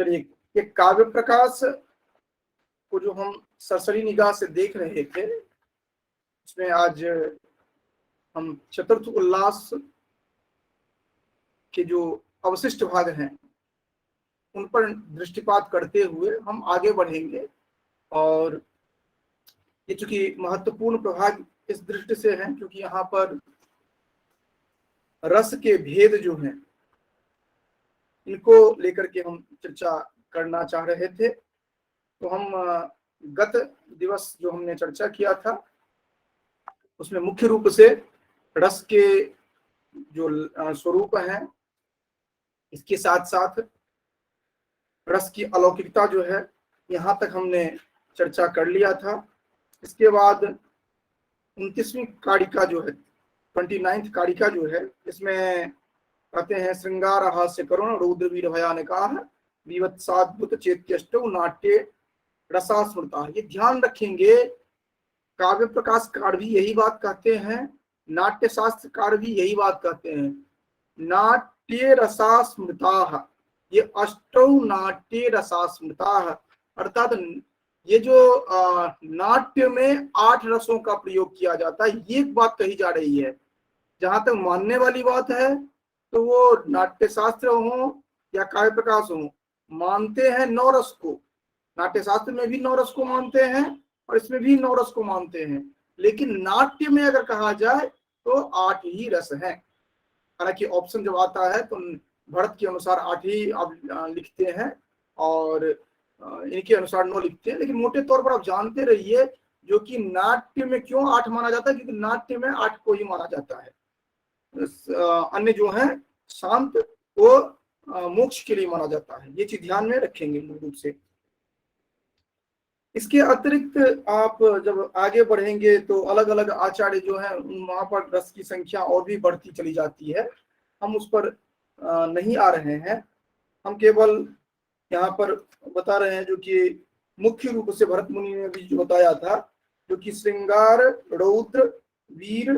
चलिए, ये काव्य प्रकाश को जो हम सरसरी निगाह से देख रहे थे, इसमें आज हम चतुर्थ उल्लास के जो अवशिष्ट भाग हैं उन पर दृष्टिपात करते हुए हम आगे बढ़ेंगे। और ये चूंकि महत्वपूर्ण प्रभाग इस दृष्टि से है क्योंकि यहाँ पर रस के भेद जो हैं इनको लेकर के हम चर्चा करना चाह रहे थे। तो हम गत दिवस जो हमने चर्चा किया था उसमें मुख्य रूप से रस के जो स्वरूप हैं, इसके साथ साथ रस की अलौकिकता जो है, यहाँ तक हमने चर्चा कर लिया था। इसके बाद 29वीं कारिका जो है, 29th कारिका जो है, इसमें कहते हैं श्रृंगार हास्य करुण रौद्र वीर भयानका विवत्साद्भुत चेत्यष्टौ नाट्य रसा स्मृता। ये ध्यान रखेंगे, काव्य प्रकाशकार भी यही बात कहते हैं, नाट्य शास्त्रकार भी यही बात कहते हैं, नाट्य रसा स्मृता। ये अष्टौ नाट्य रसा स्मृता, अर्थात ये जो नाट्य में 8 रसों का प्रयोग किया जाता है, ये एक बात कही जा रही है। जहां तक मानने वाली बात है तो वो नाट्य शास्त्र हो या काव्य प्रकाश हो, मानते हैं 9 रस को। नाट्य शास्त्र में भी 9 रस को मानते हैं और इसमें भी 9 रस को मानते हैं, लेकिन नाट्य में अगर कहा जाए तो 8 ही रस हैं। हालांकि ऑप्शन जब आता है तो भरत के अनुसार 8 ही आप लिखते हैं और इनके अनुसार 9 लिखते हैं, लेकिन मोटे तौर पर आप जानते रहिए जो कि नाट्य में क्यों 8 माना जाता है, क्योंकि नाट्य में 8 को ही माना जाता है। अन्य जो है शांत वो मोक्ष के लिए माना जाता है। ये चीज ध्यान में रखेंगे मूल रूप से। इसके अतिरिक्त आप जब आगे बढ़ेंगे तो अलग अलग आचार्य जो है वहां पर रस की संख्या और भी बढ़ती चली जाती है। हम उस पर नहीं आ रहे हैं, हम केवल यहाँ पर बता रहे हैं जो कि मुख्य रूप से भरत मुनि ने भी जो बताया था, जो कि श्रृंगार रौद्र वीर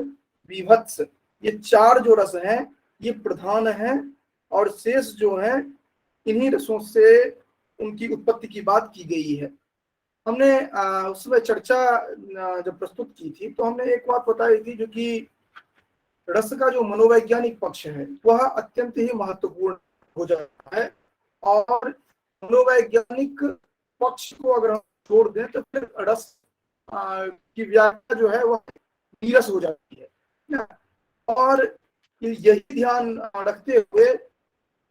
विभत्स, ये 4 जो रस हैं ये प्रधान हैं और शेष जो हैं इन्हीं रसों से उनकी उत्पत्ति की बात की गई है। हमने उसमें चर्चा जब प्रस्तुत की थी तो हमने एक बात बताई थी, जो कि रस का जो मनोवैज्ञानिक पक्ष है वह अत्यंत ही महत्वपूर्ण हो जाता है, और मनोवैज्ञानिक पक्ष को अगर हम छोड़ दें तो फिर रस की व्याख्या जो है वह नीरस हो जाती है। और यही ध्यान रखते हुए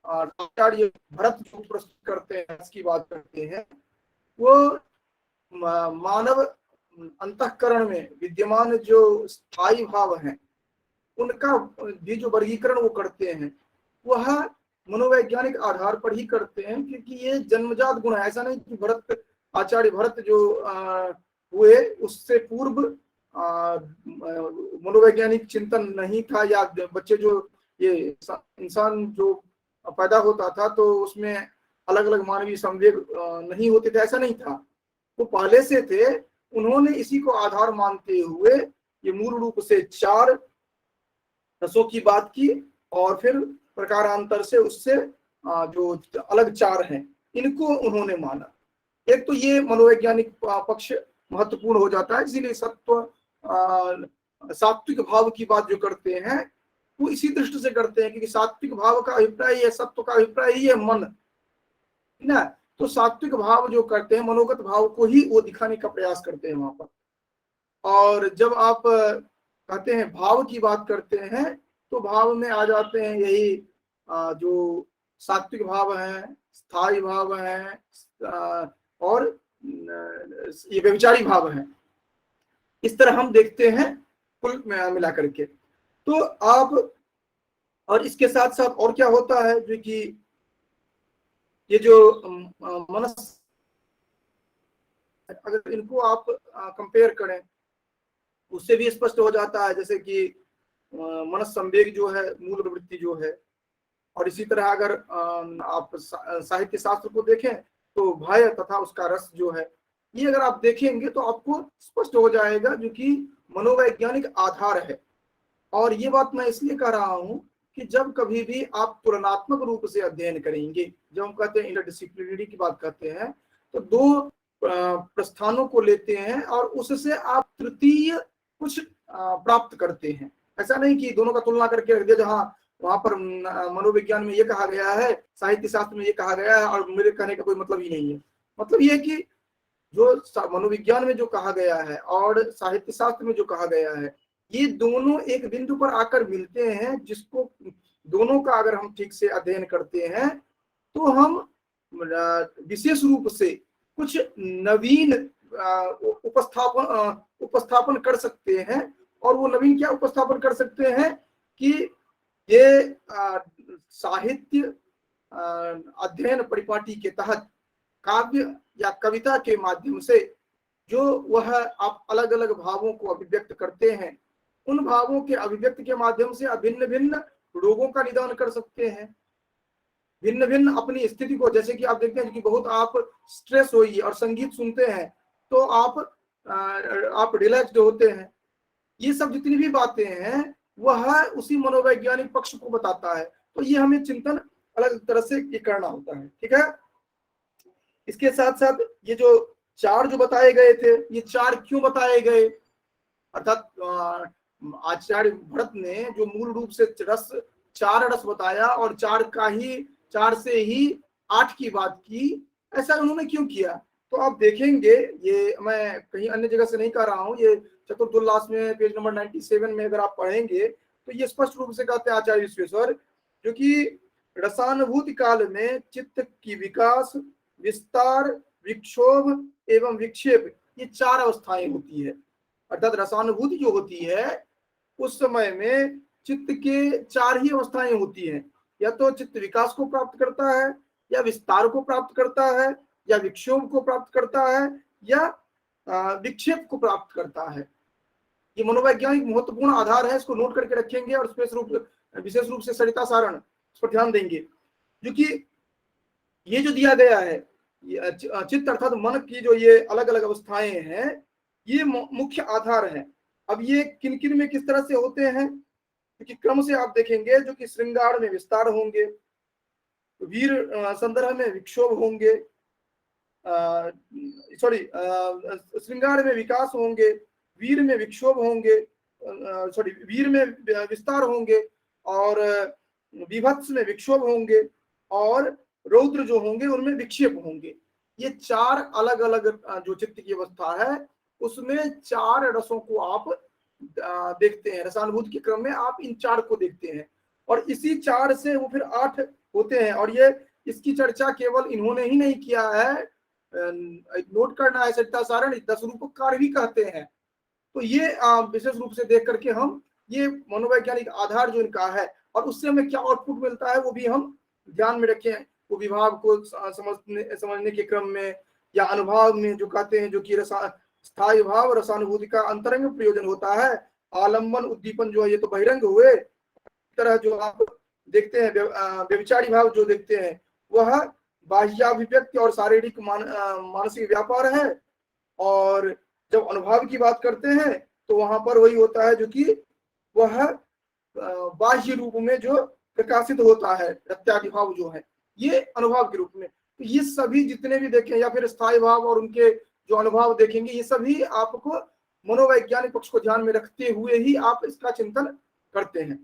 आचार्य भरत जो प्रस्तुत करते हैं, रस की बात करते हैं, वो मानव अंतःकरण में विद्यमान जो स्थायी भाव हैं उनका ये जो वर्गीकरण वो करते हैं वह मनोवैज्ञानिक आधार पर ही करते हैं, क्योंकि ये जन्मजात गुण है। ऐसा नहीं कि भरत आचार्य भरत जो हुए उससे पूर्व मनोवैज्ञानिक चिंतन नहीं था, या बच्चे जो ये इंसान जो पैदा होता था तो उसमें अलग अलग मानवीय संवेग नहीं होते थे, ऐसा नहीं था। वो पहले से थे, उन्होंने इसी को आधार मानते हुए ये मूल रूप से 4 रसों की बात की और फिर प्रकारांतर से उससे जो अलग 4 हैं इनको उन्होंने माना। एक तो ये मनोवैज्ञानिक पक्ष महत्वपूर्ण हो जाता है, इसीलिए सत्व सात्विक भाव की बात जो करते हैं वो इसी दृष्टि से करते हैं, क्योंकि सात्विक भाव का अभिप्राय है, सत्व का अभिप्राय ही है मन, ना। तो सात्विक भाव जो करते हैं मनोगत भाव को ही वो दिखाने का प्रयास करते हैं वहां पर। और जब आप कहते हैं भाव की बात करते हैं तो भाव में आ जाते हैं यही जो सात्विक भाव है, स्थायी भाव है और ये व्यभिचारी भाव है। इस तरह हम देखते हैं कुल मिला करके। तो आप और इसके साथ साथ और क्या होता है, जो कि ये जो मनस, अगर इनको आप कंपेयर करें उससे भी स्पष्ट हो जाता है, जैसे कि मनस संवेग जो है मूल प्रवृत्ति जो है, और इसी तरह अगर आप साहित्य शास्त्र को देखें तो भय तथा उसका रस जो है, ये अगर आप देखेंगे तो आपको स्पष्ट हो जाएगा जो कि मनोवैज्ञानिक आधार है। और ये बात मैं इसलिए कह रहा हूं कि जब कभी भी आप तुलनात्मक रूप से अध्ययन करेंगे, जब हम कहते हैं इंटरडिसिप्लिनरी की बात करते हैं, तो दो प्रस्थानों को लेते हैं और उससे आप तृतीय कुछ प्राप्त करते हैं। ऐसा नहीं कि दोनों का तुलना करके रख दिया, जहां वहां पर मनोविज्ञान में ये कहा गया है, साहित्य शास्त्र में ये कहा गया है, और मेरे कहने का कोई मतलब ही नहीं है। मतलब ये है कि जो मनोविज्ञान में जो कहा गया है और साहित्य शास्त्र में जो कहा गया है, ये दोनों एक बिंदु पर आकर मिलते हैं, जिसको दोनों का अगर हम ठीक से अध्ययन करते हैं तो हम विशेष रूप से कुछ नवीन उपस्थापन कर सकते हैं। और वो नवीन क्या उपस्थापन कर सकते हैं कि ये साहित्य अध्ययन परिपाटी के तहत काव्य या कविता के माध्यम से जो वह आप अलग अलग भावों को अभिव्यक्त करते हैं, उन भावों के अभिव्यक्ति के माध्यम से आप भिन्न भिन्न रोगों का निदान कर सकते हैं, भिन्न भिन्न अपनी स्थिति को। जैसे कि आप देखते हैं कि बहुत आप स्ट्रेस होइए और संगीत सुनते हैं तो आप रिलैक्स्ड होते हैं। ये सब जितनी भी बातें हैं वह उसी मनोवैज्ञानिक पक्ष को बताता है। तो ये हमें चिंतन अलग तरह से ये करना होता है, ठीक है। इसके साथ साथ ये जो चार जो बताए गए थे, ये चार क्यों बताए गए, अर्थात आचार्य भरत ने जो मूल रूप से रस चार रस बताया और चार से ही 8 की बात की, ऐसा उन्होंने क्यों किया? तो आप देखेंगे, ये मैं कहीं अन्य जगह से नहीं कह रहा हूं, ये चतुर्थोल्लास में पेज नंबर 97 में अगर आप पढ़ेंगे तो ये स्पष्ट रूप से कहते हैं आचार्य विश्वेश्वर, जो कि रसानुभूति काल में चित्त की विकास, विस्तार, विक्षोभ एवं विक्षेप, ये 4 अवस्थाएं होती है। अर्थात रसानुभूति जो होती है उस समय में चित्त के 4 ही अवस्थाएं होती हैं। या तो चित्त विकास को प्राप्त करता है, या विस्तार को प्राप्त करता है, या विक्षोभ को प्राप्त करता है, या विक्षेप को प्राप्त करता है। ये मनोवैज्ञानिक महत्वपूर्ण आधार है, इसको नोट करके रखेंगे और विशेष रूप से सरिता सारण इस पर ध्यान देंगे, क्योंकि ये जो दिया गया है चित्त अर्थात मन की जो ये अलग अलग अवस्थाएं हैं, ये मुख्य आधार है। अब ये किन किन में किस तरह से होते हैं, क्योंकि क्रम से आप देखेंगे जो कि श्रृंगार में विस्तार होंगे, वीर संदर्भ में विक्षोभ होंगे, श्रृंगार में विकास होंगे, वीर में विक्षोभ होंगे, वीर में विस्तार होंगे, और विभत्स में विक्षोभ होंगे, और रौद्र जो होंगे उनमें विक्षेप होंगे। ये 4 अलग अलग जो चित्त की अवस्था है, उसमें 4 रसों को आप देखते हैं। रसानुभूति के क्रम में आप इन 4 को देखते हैं, और इसी 4 से वो फिर 8 होते हैं। और ये इसकी चर्चा केवल इन्होंने ही नहीं किया है, नोट करना है, सरिता सारण 10 रूपकार भी कहते हैं। तो ये विशेष रूप से देख करके हम ये मनोवैज्ञानिक आधार जो इनका है और उससे हमें क्या आउटपुट मिलता है वो भी हम ध्यान में रखें। वो विभाग को समझने के क्रम में या अनुभाव में जो कहते हैं, जो कि स्थायी भाव रसानुभूति का अंतरंग प्रयोजन होता है, आलम्बन उद्दीपन जो है ये तो बहिरंग हुए। तरह जो आप देखते हैं व्यभिचारी भाव जो देखते हैं वह बाह्याभिव्यक्ति और शारीरिक मानसिक व्यापार है। और जब अनुभाव की बात करते हैं तो वहां पर वही होता है जो कि वह बाह्य रूप में जो प्रकाशित होता है, प्रत्यादि भाव जो है ये अनुभाव के रूप में। तो ये सभी जितने भी देखें या फिर स्थायी भाव और उनके जो अनुभव देखेंगे, ये सभी आपको मनोवैज्ञानिक पक्ष को ध्यान में रखते हुए ही आप इसका चिंतन करते हैं।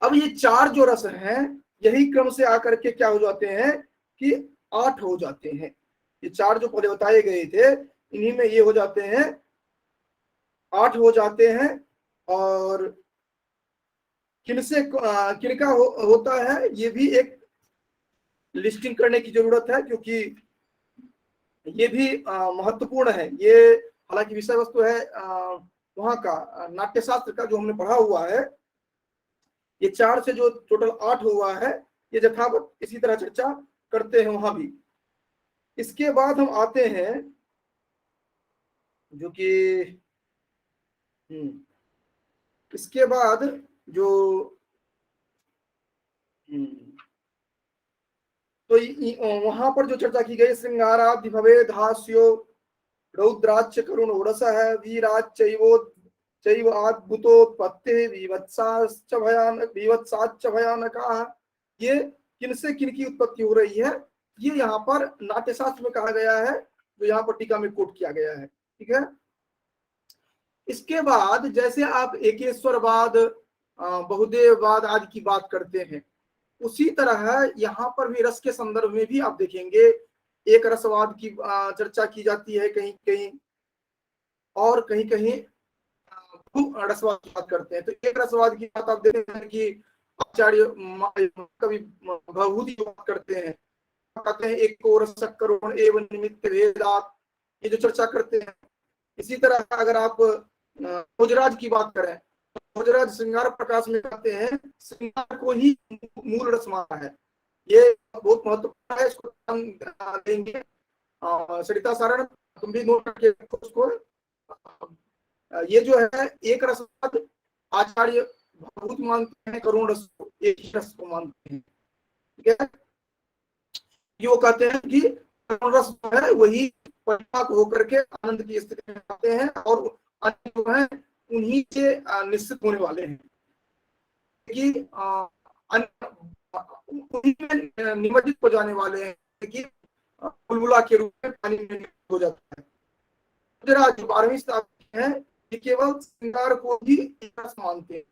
अब ये 4 जो रस हैं यही क्रम से आकर के क्या हो जाते हैं कि 8 हो जाते हैं। ये 4 जो पहले बताए गए थे इन्हीं में ये हो जाते हैं 8 हो जाते हैं। और किनका होता है ये भी एक लिस्टिंग करने की जरूरत है, क्योंकि ये भी महत्वपूर्ण है। ये हालांकि विषय वस्तु है वहां का नाट्यशास्त्र का जो हमने पढ़ा हुआ है, ये 4 से जो टोटल 8 हुआ है ये यथावत इसी तरह चर्चा करते हैं वहां भी। इसके बाद हम आते हैं जो कि इसके बाद जो तो वहां पर जो चर्चा की गई, श्रृंगारादि भवेद हास्यो रौद्राच्च करुण रस है, वीराच्चैवो चैव अद्भुतोत्पत्ते विवत्साच्च भयानकाः। ये किनसे किनकी उत्पत्ति हो रही है, ये यहाँ पर नाट्यशास्त्र में कहा गया है, जो यहाँ पर टीका में कोट किया गया है। ठीक है। इसके बाद जैसे आप एकेश्वरवाद, बहुदेववाद आदि की बात करते हैं, उसी तरह यहाँ पर भी रस के संदर्भ में भी आप देखेंगे एक रसवाद की चर्चा की जाती है कहीं कहीं, और कहीं कहीं रसवाद की बात करते हैं। तो एक रसवाद की बात आप देखते हैं कि आचार्य कवि भवभूति की बात करते हैं, कहते हैं एक को रस करुण एवं निमित्त भेदात, ये जो चर्चा करते हैं। इसी तरह अगर आप भोजराज की बात करें, तो भोजराज श्रृंगार प्रकाश में कहते हैं श्रृंगार को ही मूल रस माना है। ये बहुत महत्वपूर्ण है, इसको देंगे। सरिता सारण तुम भी नोट करके उसको। ये जो है एक रसवाद आचार्य भवभूति मानते हैं, करुण रस को एक ही रस को मानते हैं। ठीक है। ये वो कहते हैं कि करुण रस जो है वही परिपाक होकर के आनंद की स्थिति में आते हैं, और अन्य जो है उन्हीं से निश्चित होने वाले हैं कि उन्हीं में निमज्जित हो जाने वाले हैं कि बुलबुला के रूप में पानी में हो जाता है। जो 12वीं शताब्दी है, ये केवल श्रृंगार को ही रस मानते हैं।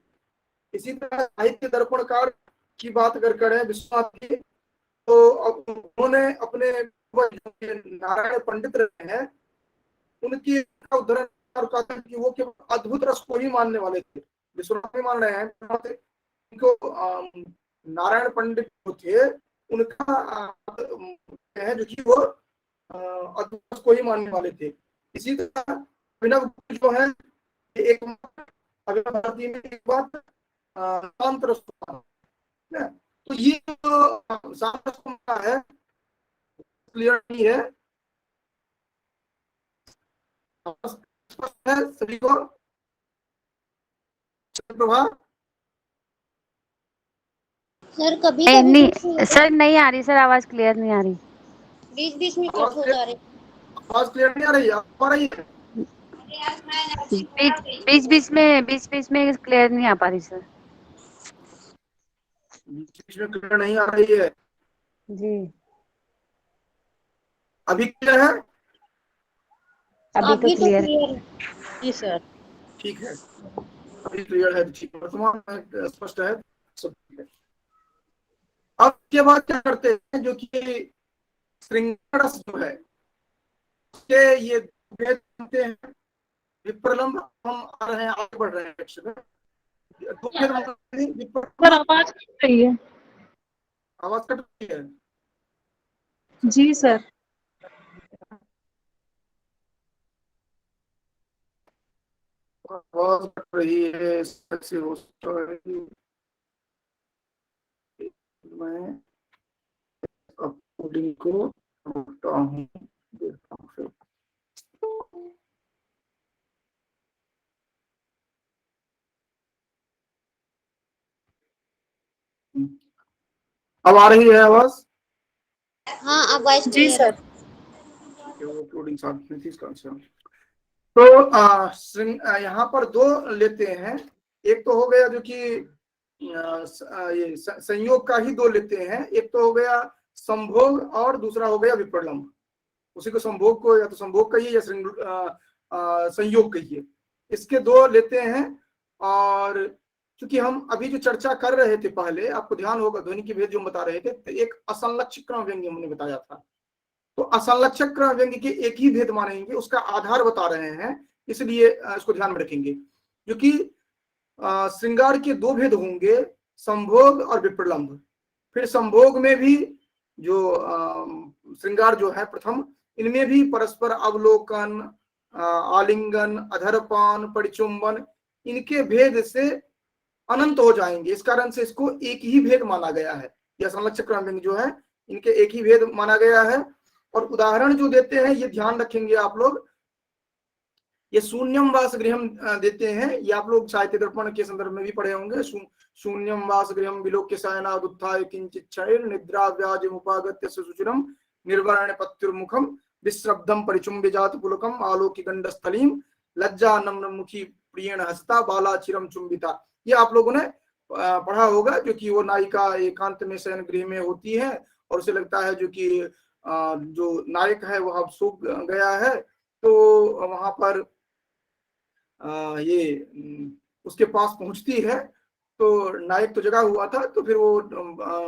इसी तरह साहित्य दर्पणकार की बात अगर करें विश्वनाथ की, तो उन्होंने अपने नारायण पंडित रहे हैं, उनकी उदाहरण और कहते हैं कि वो केवल अद्भुत रस को ही मानने वाले थे। विश्वनाथ भी मान रहे हैं, उनको नारायण पंडित जो थे उनका है जो कि वो अद्भुत रस को ही मानने वाले थे। इसी तरह अभिनव जो है एक भारती में एक बात शांत रस को, तो ये जो शांत रस को है क्लियर नहीं है, है सभी को प्रभा। सर कभी नहीं सर, नहीं आ रही सर, आवाज क्लियर नहीं आ रही, बीच बीच में कट हो जा रही, आवाज क्लियर नहीं आ रही, आ रही है? बीच में क्लियर नहीं आ पा रही सर। बीच में क्लियर नहीं आ रही है जी। अभी क्लियर है? अभी तो क्लियर है जी सर। ठीक है, अभी क्लियर है, ठीक है, वर्तमान में स्पष्ट है, सब ठीक है। अब के बाद क्या करते हैं, जो कि श्रृंगार रस जो है उसके ये भेद बनते हैं। विप्रलंब हम आ रहे हैं, आगे बढ़ रहे हैं लेक्चर में। दो भेद सर आवाज कट रही है। आवाज कट रही है? जी सर। आवाज कट रही है, से हो मैं अपलोडिंग को रोकता हूँ, देखता हूँ फिर। अब आ रही है आवाज? हाँ अब वॉइस जी सर। अपलोडिंग साथ में थी इसका। तो यहाँ पर दो लेते हैं, एक तो हो गया जो कि ये संयोग का ही दो लेते हैं, एक तो हो गया संभोग और दूसरा हो गया विप्रलंब। उसी को संभोग को या तो संभोग कहिए या संयोग कहिए, इसके दो लेते हैं। और क्योंकि हम अभी जो चर्चा कर रहे थे पहले, आपको ध्यान होगा ध्वनि की भेद जो बता रहे थे, तो एक असंलक्षित क्रम व्यंग्य हमने बताया था। तो असंलक्षक क्रम व्यंग्य के एक ही भेद मानेंगे, उसका आधार बता रहे हैं, इसलिए इसको ध्यान में रखेंगे। क्योंकि श्रृंगार के दो भेद होंगे, संभोग और विप्रलंब। फिर संभोग में भी जो श्रृंगार जो है प्रथम, इनमें भी परस्पर अवलोकन, आलिंगन, अधरपान, परिचुंबन, इनके भेद से अनंत हो जाएंगे। इस कारण से इसको एक ही भेद माना गया है। यह संलक्षक क्रम व्यंग्य जो है इनके एक ही भेद माना गया है। और उदाहरण जो देते हैं ये ध्यान रखेंगे आप लोग, ये शून्यम वास गृहम देते हैं, ये आप लोग साहित्य दर्पण के संदर्भ में भी पढ़े होंगे। शून्यम वास गृहम विलोक्य शयनाद उत्थाय किंचित क्षयेर निद्रा व्याजमुपागत्य सुचिरम निर्वर्ण पत्युर्मुखम विश्रब्धम परिचुम्ब्य जात पुलकम आलोकि गंडस्थलीम लज्जा नम्र मुखी प्रियण हस्ता बाला चिरम चुंबिता, ये आप लोगों ने पढ़ा होगा, जो कि वो नायिका एकांत में शयन गृह में होती है और उसे लगता है जो कि जो नायक है वह अब सो गया है, तो वहां पर ये उसके पास पहुंचती है, तो नायक तो जगा हुआ था, तो फिर वो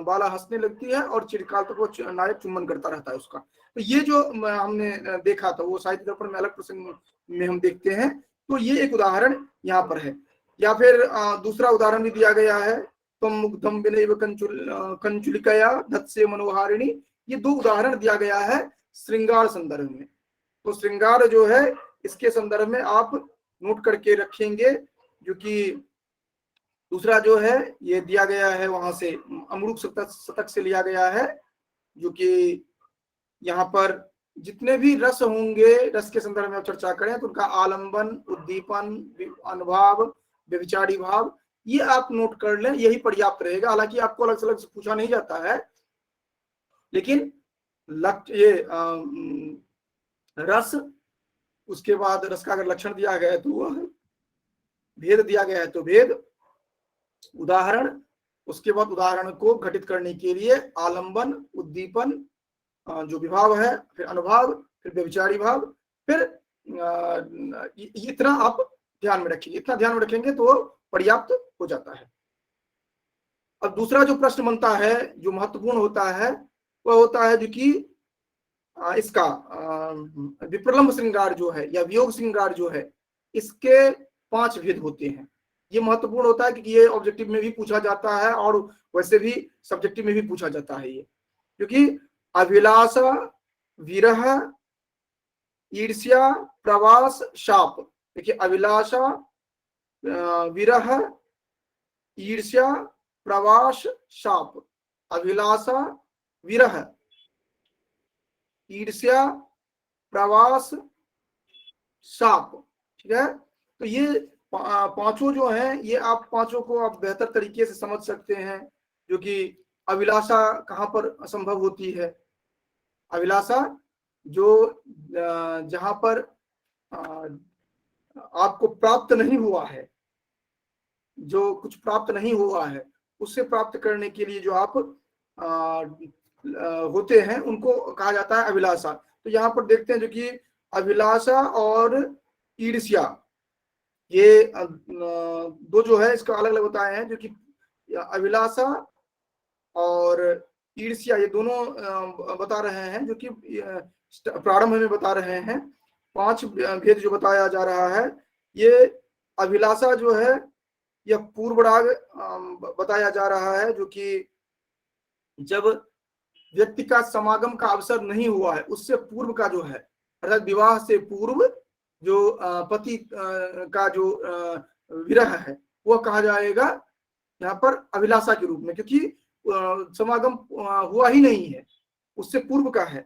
बाला हंसने लगती है और चिरकाल तक वो नायक चुम्बन करता रहता है उसका। तो ये जो हमने देखा था वो साहित्य दर्पण में अलग प्रसंग में हम देखते हैं, तो ये एक उदाहरण यहाँ पर है। या फिर दूसरा उदाहरण भी दिया गया है, तुम मुग्धम विनैव कंचुलिकया धत्से मनोहारिणी, ये दो उदाहरण दिया गया है श्रृंगार संदर्भ में। तो श्रृंगार जो है इसके संदर्भ में आप नोट करके रखेंगे, जो कि दूसरा जो है ये दिया गया है वहां से अमरूक शतक से लिया गया है, जो कि यहाँ पर जितने भी रस होंगे, रस के संदर्भ में आप चर्चा करें तो उनका आलंबन, उद्दीपन, अनुभाव, व्यभिचारी भाव, ये आप नोट कर लें, यही पर्याप्त रहेगा। हालांकि आपको अलग अलग से पूछा नहीं जाता है, लेकिन ये रस, उसके बाद रस का अगर लक्षण दिया गया है तो वह, भेद दिया गया है तो भेद, उदाहरण, उसके बाद उदाहरण को घटित करने के लिए आलंबन, उद्दीपन, जो विभाव है, फिर अनुभाव, फिर व्यभिचारी भाव, फिर इतना आप ध्यान में रखिए, इतना ध्यान में रखेंगे तो पर्याप्त हो जाता है। अब दूसरा जो प्रश्न बनता है जो महत्वपूर्ण होता है वह होता है जो कि इसका विप्रलंब श्रृंगार जो है या वियोग श्रृंगार जो है, इसके 5 भेद होते हैं। ये महत्वपूर्ण होता है क्योंकि ये ऑब्जेक्टिव में भी पूछा जाता है और वैसे भी सब्जेक्टिव में भी पूछा जाता है ये, क्योंकि अभिलाषा, विरह, ईर्ष्या, प्रवास, शाप। देखिए अभिलाषा, विरह, ईर्ष्या, प्रवास, शाप। अभिलाषा, विरह, ईर्ष्या, प्रवास, शाप, ठीक है। तो ये पांचों जो हैं, ये आप पांचों को आप बेहतर तरीके से समझ सकते हैं, जो कि अभिलाषा कहाँ पर असंभव होती है। अभिलाषा जो जहां पर आपको प्राप्त नहीं हुआ है, जो कुछ प्राप्त नहीं हुआ है उससे प्राप्त करने के लिए जो आप होते हैं उनको कहा जाता है अभिलाषा। तो यहाँ पर देखते हैं जो कि अभिलाषा और ईर्ष्या, ये दो जो है इसका अलग अलग बताए हैं, जो कि अभिलाषा और ईर्ष्या ये दोनों बता रहे हैं, जो कि प्रारंभ में बता रहे हैं। 5 भेद जो बताया जा रहा है, ये अभिलाषा जो है यह पूर्वराग बताया जा रहा है, जो कि जब व्यक्ति का समागम का अवसर नहीं हुआ है उससे पूर्व का जो है, अर्थात विवाह से पूर्व जो पति का जो विरह है वह कहा जाएगा यहाँ पर अभिलाषा के रूप में, क्योंकि समागम हुआ ही नहीं है, उससे पूर्व का है,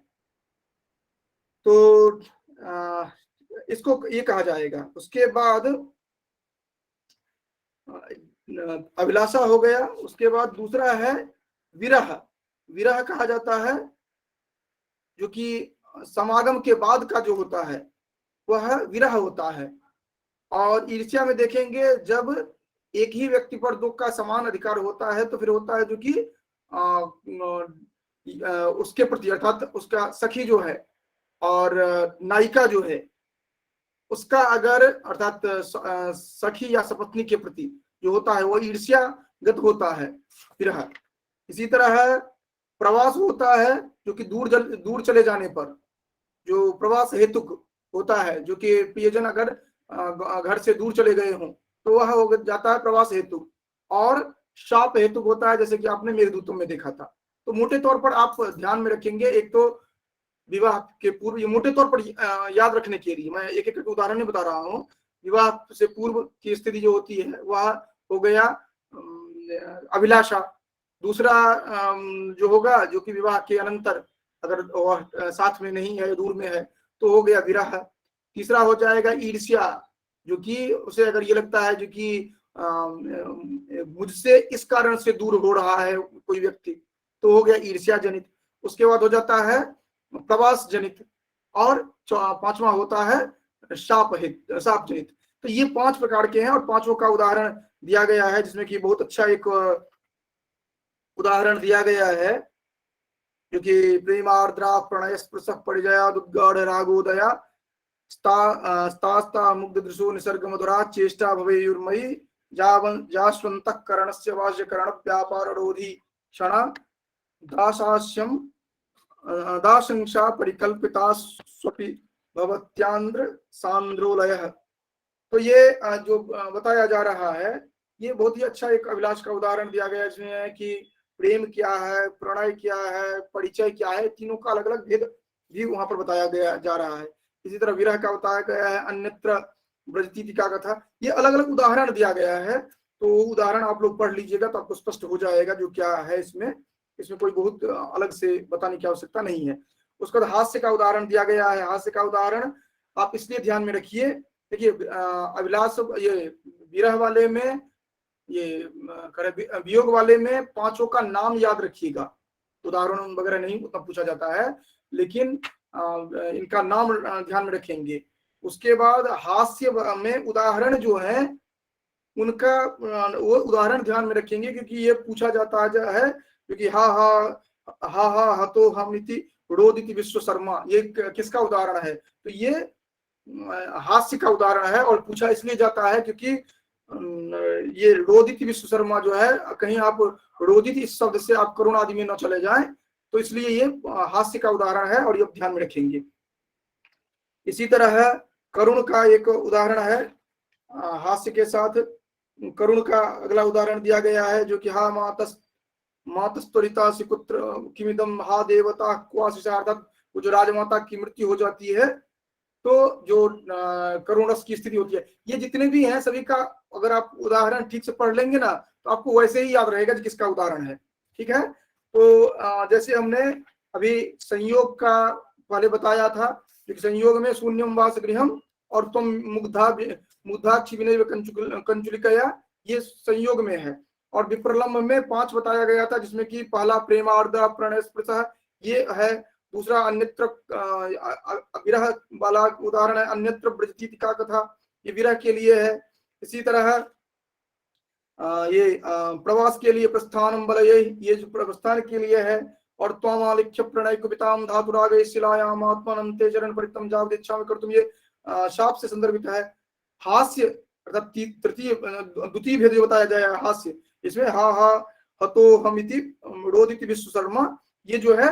तो इसको ये कहा जाएगा। उसके बाद अभिलाषा हो गया, उसके बाद दूसरा है विरह। विरह कहा जाता है जो कि समागम के बाद का जो होता है वह विरह होता है। और ईर्ष्या में देखेंगे जब एक ही व्यक्ति पर दो का समान अधिकार होता है तो फिर होता है जो कि उसके प्रति, अर्थात उसका सखी जो है और नायिका जो है उसका अगर, अर्थात सखी या सपत्नी के प्रति जो होता है वो ईर्ष्यागत होता है विरह। इसी तरह प्रवास होता है जो कि दूर चले जाने पर जो प्रवास हेतुक होता है, जो कि प्रियजन अगर घर से दूर चले गए हों तो वह हो जाता है प्रवास हेतु। और शाप हेतुक होता है, जैसे कि आपने मेघदूतों में देखा था। तो मोटे तौर पर आप ध्यान में रखेंगे, एक तो विवाह के पूर्व, ये मोटे तौर पर याद रखने के लिए मैं एक एक उदाहरण नहीं बता रहा हूँ। विवाह से पूर्व की स्थिति जो होती है वह हो गया अभिलाषा। दूसरा जो होगा जो कि विवाह के अनंतर अगर वह साथ में नहीं है, दूर में है, तो हो गया विरह। तीसरा हो जाएगा ईर्ष्या, जो कि उसे अगर ये लगता है जो कि मुझसे इस कारण से दूर हो रहा है कोई व्यक्ति, तो हो गया ईर्ष्या जनित। उसके बाद हो जाता है प्रवास जनित, और 5वां होता है शाप जनित। तो ये 5 प्रकार के हैं और 5 का उदाहरण दिया गया है, जिसमें कि बहुत अच्छा एक उदाहरण दिया गया है जो कि प्रेमार्द्रा प्रणय स्पृशः परिजया दुद्गाढ़ रागोदया स्तास्ता मुग्ध दृशो निसर्ग मधुरा चेष्टा भवेयुर्मयी जास्वन्तः करणस्य वाज्यकरण व्यापाररोधी क्षण दासास्यम दाशंसा परिकल्पिता स्वपि भवत्यांद्र सांद्रोलयः। तो ये जो बताया जा रहा है, ये बहुत ही अच्छा एक अभिलाष का उदाहरण दिया गया है, जिसमें कि प्रेम क्या है, प्रणय क्या है, परिचय क्या है, तीनों का अलग अलग भेद भी वहां पर बताया गया जा रहा है। इसी तरह विरह का बताया गया है, अन्यत्र ब्रजतीतिका का था, ये अलग अलग उदाहरण दिया गया है। तो उदाहरण आप लोग पढ़ लीजिएगा तो आपको स्पष्ट हो जाएगा जो क्या है इसमें कोई बहुत अलग से बताने की आवश्यकता नहीं है। उसके बाद हास्य का उदाहरण दिया गया है। हास्य का उदाहरण आप इसलिए ध्यान में रखिए, देखिए अभिलाष ये विरह वाले में, ये वियोग वाले में 5 का नाम याद रखिएगा, उदाहरण वगैरह नहीं उतना पूछा जाता है, लेकिन इनका नाम ध्यान में रखेंगे। उसके बाद हास्य में उदाहरण जो है उनका वो उदाहरण ध्यान में रखेंगे, क्योंकि ये पूछा जाता है, क्योंकि हा हा हा हा हतो हमिति रोदिति विश्व शर्मा, ये किसका उदाहरण है? तो ये हास्य का उदाहरण है और पूछा इसलिए जाता है क्योंकि ये रोदिति विश्व शर्मा जो है, कहीं आप रोदित इस शब्द से आप करुण आदि में न चले जाएं, तो इसलिए ये हास्य का उदाहरण है और ये ध्यान में रखेंगे। इसी तरह करुण का एक उदाहरण है, हास्य के साथ करुण का अगला उदाहरण दिया गया है, जो कि हा मातस्त्वरिता सिकुत्र किमिदम हा देवता क्वासिशार्थात, वो जो राजमाता की मृत्यु हो जाती है तो जो करुण रस की स्थिति होती है। ये जितने भी हैं सभी का अगर आप उदाहरण ठीक से पढ़ लेंगे ना तो आपको वैसे ही याद रहेगा कि किसका उदाहरण है। ठीक है, तो जैसे हमने अभी संयोग का पहले बताया था, कि संयोग में शून्यम वास गृहम और तुम मुग्धाक्षि विनय कंचुलिकया, ये संयोग में है। और विप्रलम्ब में 5 बताया गया था, जिसमें कि पहला प्रेमार्द्रा प्रणय स्पृशः ये है, दूसरा अन्यत्र विरह वाला उदाहरण है, अन्यत्र ब्रजतीतिका कथा, ये विरह के लिए है। इसी तरह ये प्रवास के लिए प्रस्थानम बलये, ये जो प्रस्थान के लिए है। और त्वामालिख्य प्रणय कुपिताम धातुरागे शिलायाम आत्मानंते चरण परितम जावदिच्छामि कर्तुम, ये शाप से संदर्भित है। हास्य अर्थात तृतीय द्वितीय भेद जो बताया जाए हास्य, इसमें हा हा हतो हमिति रोदिति विश्व शर्मा, ये जो है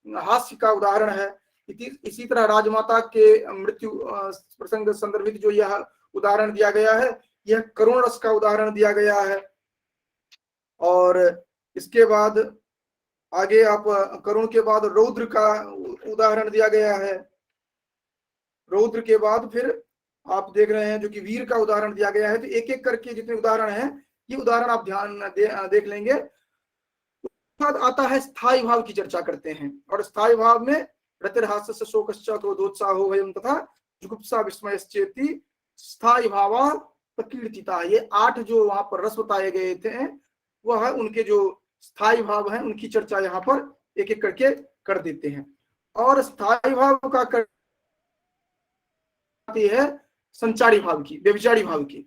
हास्य का उदाहरण है। इसी तरह राजमाता के मृत्यु प्रसंग संदर्भित जो यह उदाहरण दिया गया है, यह करुण रस का उदाहरण दिया गया है। और इसके बाद आगे आप करुण के बाद रौद्र का उदाहरण दिया गया है। रौद्र के बाद फिर आप देख रहे हैं जो कि वीर का उदाहरण दिया गया है। तो एक एक करके जितने उदाहरण हैं ये उदाहरण आप ध्यान देख लेंगे। बाद आता है स्थायी भाव की चर्चा करते हैं, और स्थायी भाव में रतिर्हास्य शोकश्च क्रोधोत्साहो भयं तथा जुगुप्सा विस्मयश्चेति स्थायी भावा प्रकीर्तिता, ये 8 जो वहां पर रस बताए गए थे वह उनके जो स्थायी भाव हैं उनकी चर्चा यहाँ पर एक एक करके कर देते हैं। और स्थायी भाव का करती है संचारी भाव की, व्यभिचारी भाव की।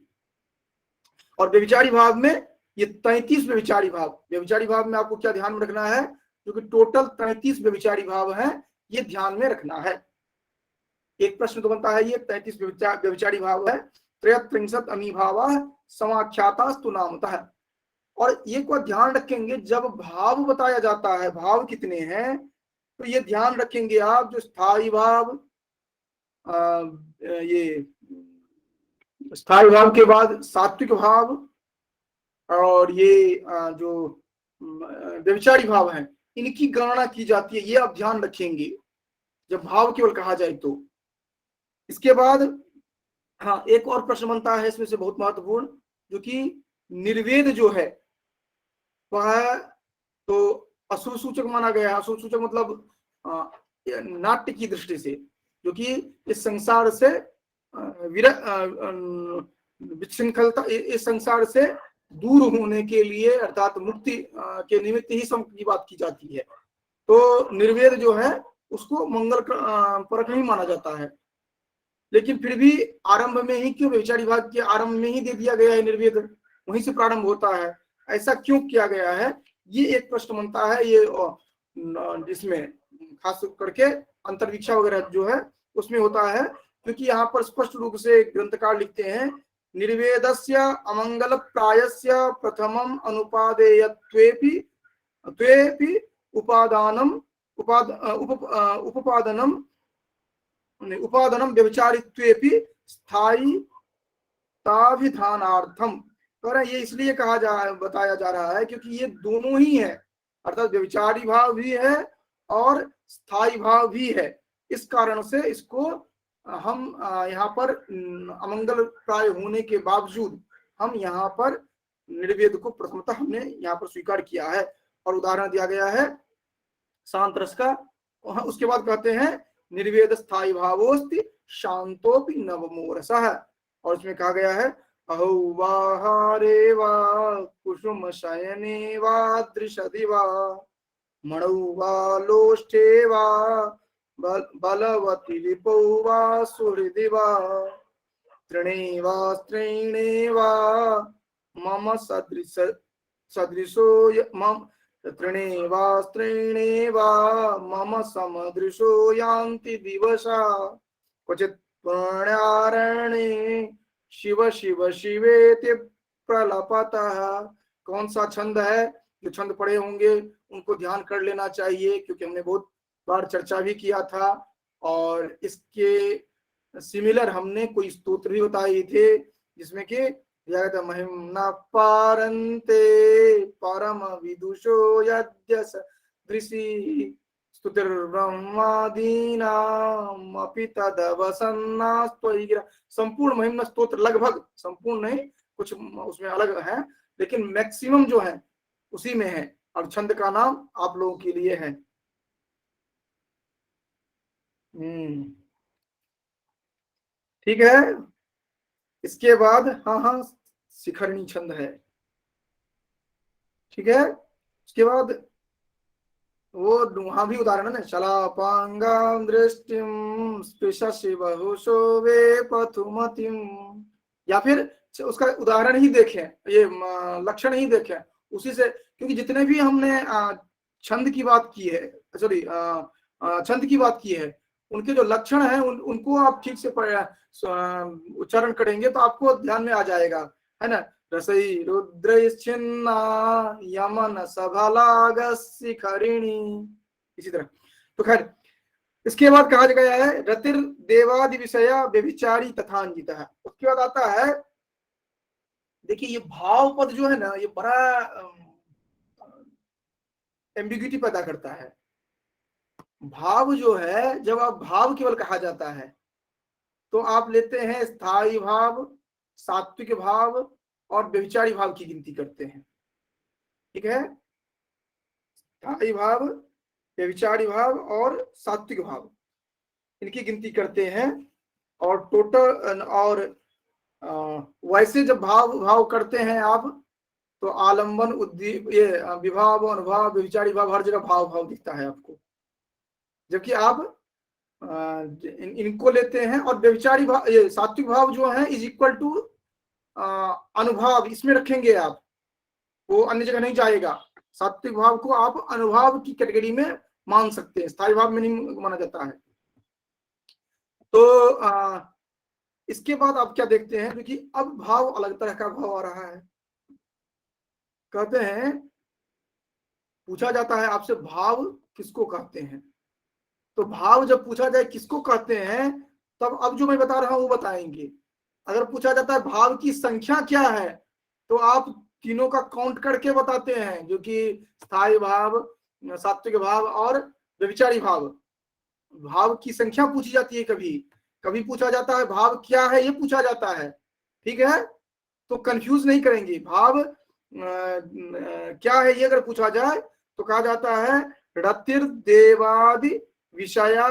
और व्यभिचारी भाव में ये 33 व्यभिचारी भाव में आपको क्या ध्यान में रखना है, क्योंकि टोटल 33 व्यभिचारी भाव हैं, ये ध्यान में रखना है। एक प्रश्न तो बनता है, ये 33 व्यभिचारी भाव है, 33 अमीभावा समाख्यातास्तु नामतः। और ये को ध्यान रखेंगे जब भाव बताया जाता है, भाव कितने हैं, तो ये ध्यान रखेंगे आप, जो स्थायी भाव, ये स्थायी भाव के बाद सात्विक भाव, और ये जो व्यभिचारी भाव हैं, इनकी गणना की जाती है, ये आप ध्यान रखेंगे जब भाव केवल कहा जाए तो। इसके बाद हाँ, एक और प्रश्न बनता है इसमें से बहुत महत्वपूर्ण, जो कि निर्वेद जो है वह तो अशुभ सूचक माना गया है। अशुभ सूचक मतलब नाट्य की दृष्टि से, जो कि इस संसार से विशृंखलता, इस संसार से दूर होने के लिए अर्थात मुक्ति के निमित्त ही सम की बात की जाती है। तो निर्वेद जो है उसको मंगल परक नहीं माना जाता है। लेकिन फिर भी आरंभ में ही क्यों, व्यभिचारी भाग के आरंभ में ही दे दिया गया है निर्वेद, वहीं से प्रारंभ होता है, ऐसा क्यों किया गया है? ये एक प्रश्न बनता है। ये इसमें खास करके अंतर्वीक्षा वगैरह जो है उसमें होता है, क्योंकि यहाँ पर स्पष्ट रूप से ग्रंथकार लिखते हैं, निर्वेदस्य अमंगल प्रायस्य प्रथमम अनुपादेयत्वेपि त्वेपि उपादानम उपादानम उपादानम व्यभिचारित्वेपि स्थायिताभिधानार्थम। तो ये इसलिए बताया जा रहा है क्योंकि ये दोनों ही है, अर्थात व्यभिचारी भाव भी है और स्थायी भाव भी है। इस कारण से इसको हम यहाँ पर अमंगल प्राय होने के बावजूद हम यहाँ पर निर्वेद को प्रथमतः हमने यहाँ पर स्वीकार किया है, और उदाहरण दिया गया है शांत रस का। उसके बाद कहते हैं निर्वेद स्थायी भावोस्ति शांतोपि नवमो रसः, और इसमें कहा गया है अहौवाहारे वा कुसुम शयने वा दृशदि वा मणौ वा लोष्ठे वा बलवति लिपौ वा सुहृदि वा तृणे वा स्त्रीणे वा मम सदृशो मम तृणे वा स्त्रीणे वा मम समदृशो यान्ति दिवसा क्वचित् पुण्यारण्ये शिव शिव शिवेति प्रलपतः। कौन सा छंद है? जो छंद पढ़े होंगे उनको ध्यान कर लेना चाहिए, क्योंकि हमने बहुत बार चर्चा भी किया था, और इसके सिमिलर हमने कोई स्तोत्र भी बताए थे, जिसमें कि महिम्ना पारन्ते परम विदुषो यद्य सदृशी स्तुतिर्ब्रह्मादीनामपि तदवसन्नास्त्वयि। संपूर्ण महिमा स्तोत्र, लगभग संपूर्ण नहीं, कुछ उसमें अलग है, लेकिन मैक्सिमम जो है उसी में है, और छंद का नाम आप लोगों के लिए है। ठीक है। इसके बाद हाँ शिखरणी छंद है, ठीक है। उसके बाद वो वहां भी उदाहरण है, शलापांगां दृष्टिम स्पृशसि बहुशो वे पथुमतिम, या फिर उसका उदाहरण ही देखें, ये लक्षण ही देखें उसी से, क्योंकि जितने भी हमने छंद की बात की है, सॉरी छंद की बात की है, उनके जो लक्षण हैं उनको आप ठीक से उच्चारण करेंगे तो आपको ध्यान में आ जाएगा, है ना। रसई रुद्रश्चिन्ना यमन सभलागशिखरिणी, इसी तरह। तो खैर, इसके बाद कहा गया है रतिर देवादि विषया व्यभिचारी तथान्वितः। उसके बाद आता है, देखिए ये भाव पद जो है ना, ये बड़ा एम्बिग्यूटी पैदा करता है। भाव जो है, जब आप भाव केवल कहा जाता है तो आप लेते हैं स्थायी भाव, सात्विक भाव और व्यभिचारी भाव की गिनती करते हैं, ठीक है। स्थायी भाव, व्यभिचारी भाव और सात्विक भाव, इनकी गिनती करते हैं, और टोटल, और वैसे जब भाव करते हैं आप, तो आलंबन, उद्दीप, ये विभाव, अनुभाव, व्यभिचारी भाव, हर जगह भाव दिखता है आपको, जबकि आप इनको लेते हैं। और व्यभिचारी भाव, ये सात्विक भाव जो है इज इक्वल टू अनुभाव, इसमें रखेंगे आप, वो अन्य जगह नहीं जाएगा। सात्विक भाव को आप अनुभाव की कैटेगरी में मान सकते हैं, स्थायी भाव में नहीं माना जाता है। तो इसके बाद आप क्या देखते हैं, क्योंकि अब भाव अलग तरह का भाव आ रहा है। कहते हैं, पूछा जाता है आपसे भाव किसको कहते हैं, तो भाव जब पूछा जाए किसको कहते हैं, तब अब जो मैं बता रहा हूं वो बताएंगे। अगर पूछा जाता है भाव की संख्या क्या है, तो आप तीनों का काउंट करके बताते हैं, जो कि स्थायी भाव, सात्विक भाव और व्यभिचारी भाव। भाव की संख्या पूछी जाती है, कभी पूछा जाता है भाव क्या है, ये पूछा जाता है, ठीक है। तो कंफ्यूज नहीं करेंगे, भाव क्या है ये अगर पूछा जाए तो कहा जाता है रतिर देवादि विषया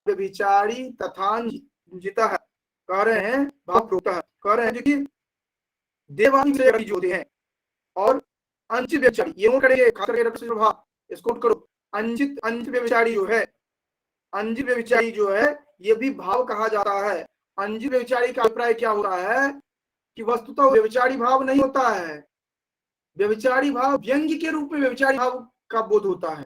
व्यभिचारी तथान्वितः। कह रहे हैं भाव प्रोक्तः, कह रहे हैं कि देवादि विषय जो होते हैं और अंश व्यभिचारी, ये करेंगे खास करके भाव, इसको करो। अंजित व्यभिचारी जो है, अंजित व्यभिचारी जो है ये भी भाव कहा जाता है। अंजित व्यभिचारी का अभिप्राय क्या हो रहा है कि वस्तुतः व्यभिचारी भाव नहीं होता है, व्यभिचारी भाव व्यंग्य के रूप में व्यभिचारी भाव का बोध होता है,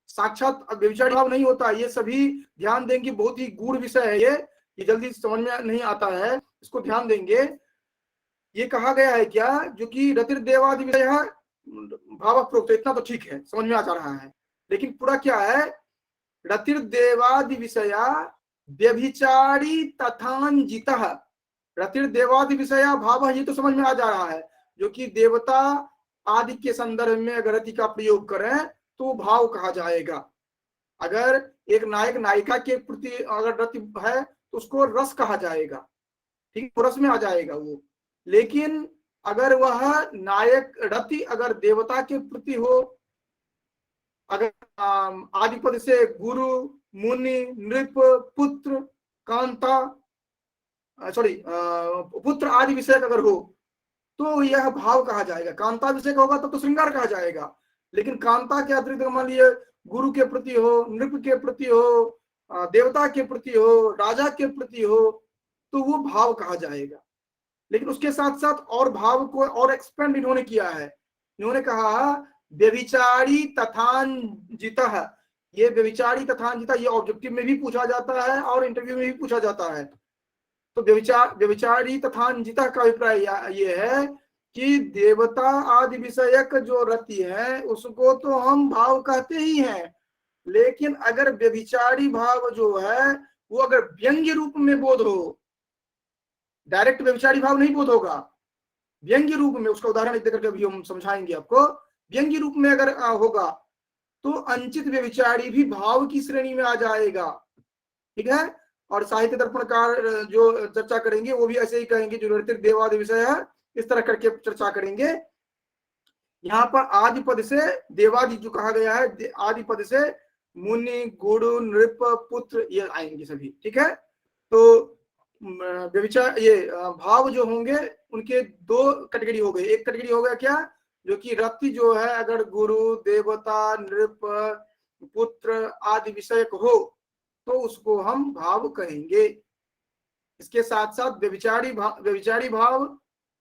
साक्षात व्यभिचारी भाव नहीं होता। ये सभी ध्यान देंगे, बहुत ही गूढ़ विषय है ये जल्दी समझ में नहीं आता है, इसको ध्यान देंगे। ये कहा गया है क्या, जो कि रतिर्देवादि विषय भाव प्रोक्त, इतना तो ठीक है, समझ में आ जा रहा है। लेकिन पूरा क्या है, रतिर्देवादि विषया व्यभिचारी तथांजितः, रतिर्देवादि विषया भाव, ये तो समझ में आ जा रहा है, जो कि देवता आदि के संदर्भ में अगर रति का प्रयोग करें तो भाव कहा जाएगा। अगर एक नायक नायिका के प्रति अगर रति है तो उसको रस कहा जाएगा, ठीक, रस में आ जाएगा वो। लेकिन अगर वह नायक रति अगर देवता के प्रति हो, अगर आदिपद से गुरु, मुनि, नृप, पुत्र, कांता, पुत्र आदि विषय अगर हो तो यह भाव कहा जाएगा। कांता विषय का होगा तब तो श्रृंगार कहा जाएगा। लेकिन कांता के अतिरिक्त मान लीजिए गुरु के प्रति हो, नृप के प्रति हो, देवता के प्रति हो, राजा के प्रति हो, तो वो भाव कहा जाएगा। लेकिन उसके साथ साथ और भाव को और एक्सपेंड इन्होंने किया है, इन्होंने कहा व्यभिचारी तथांजितः। ये व्यभिचारी तथांजितः ये ऑब्जेक्टिव में भी पूछा जाता है और इंटरव्यू में भी पूछा जाता है। तो व्यभिचारी तथांजितः का अभिप्राय ये है कि देवता आदि विषयक जो रति है उसको तो हम भाव कहते ही हैं, लेकिन अगर व्यभिचारी भाव जो है वो अगर व्यंग्य रूप में बोध हो, डायरेक्ट व्यभिचारी भाव नहीं बोध होगा, व्यंग्य रूप में, उसका उदाहरण देकर के अभी हम समझाएंगे आपको, व्यंग्य रूप में अगर होगा तो अंचित व्यभिचारी भी भाव की श्रेणी में आ जाएगा, ठीक है। और साहित्य दर्पणकार जो चर्चा करेंगे वो भी ऐसे ही कहेंगे, जो देवादि विषय है इस तरह करके चर्चा करेंगे। यहाँ पर आदि पद से देवादि जो कहा गया है, आदि पद से मुनि, गुरु, नृप, पुत्र ये आएंगे सभी, ठीक है। तो व्यभिचार ये भाव जो होंगे उनके दो कैटेगरी हो गए। एक कैटेगरी हो गया क्या, जो कि रति जो है अगर गुरु, देवता, नृप, पुत्र आदि विषयक हो तो उसको हम भाव कहेंगे। इसके साथ साथ व्यभिचारी भाव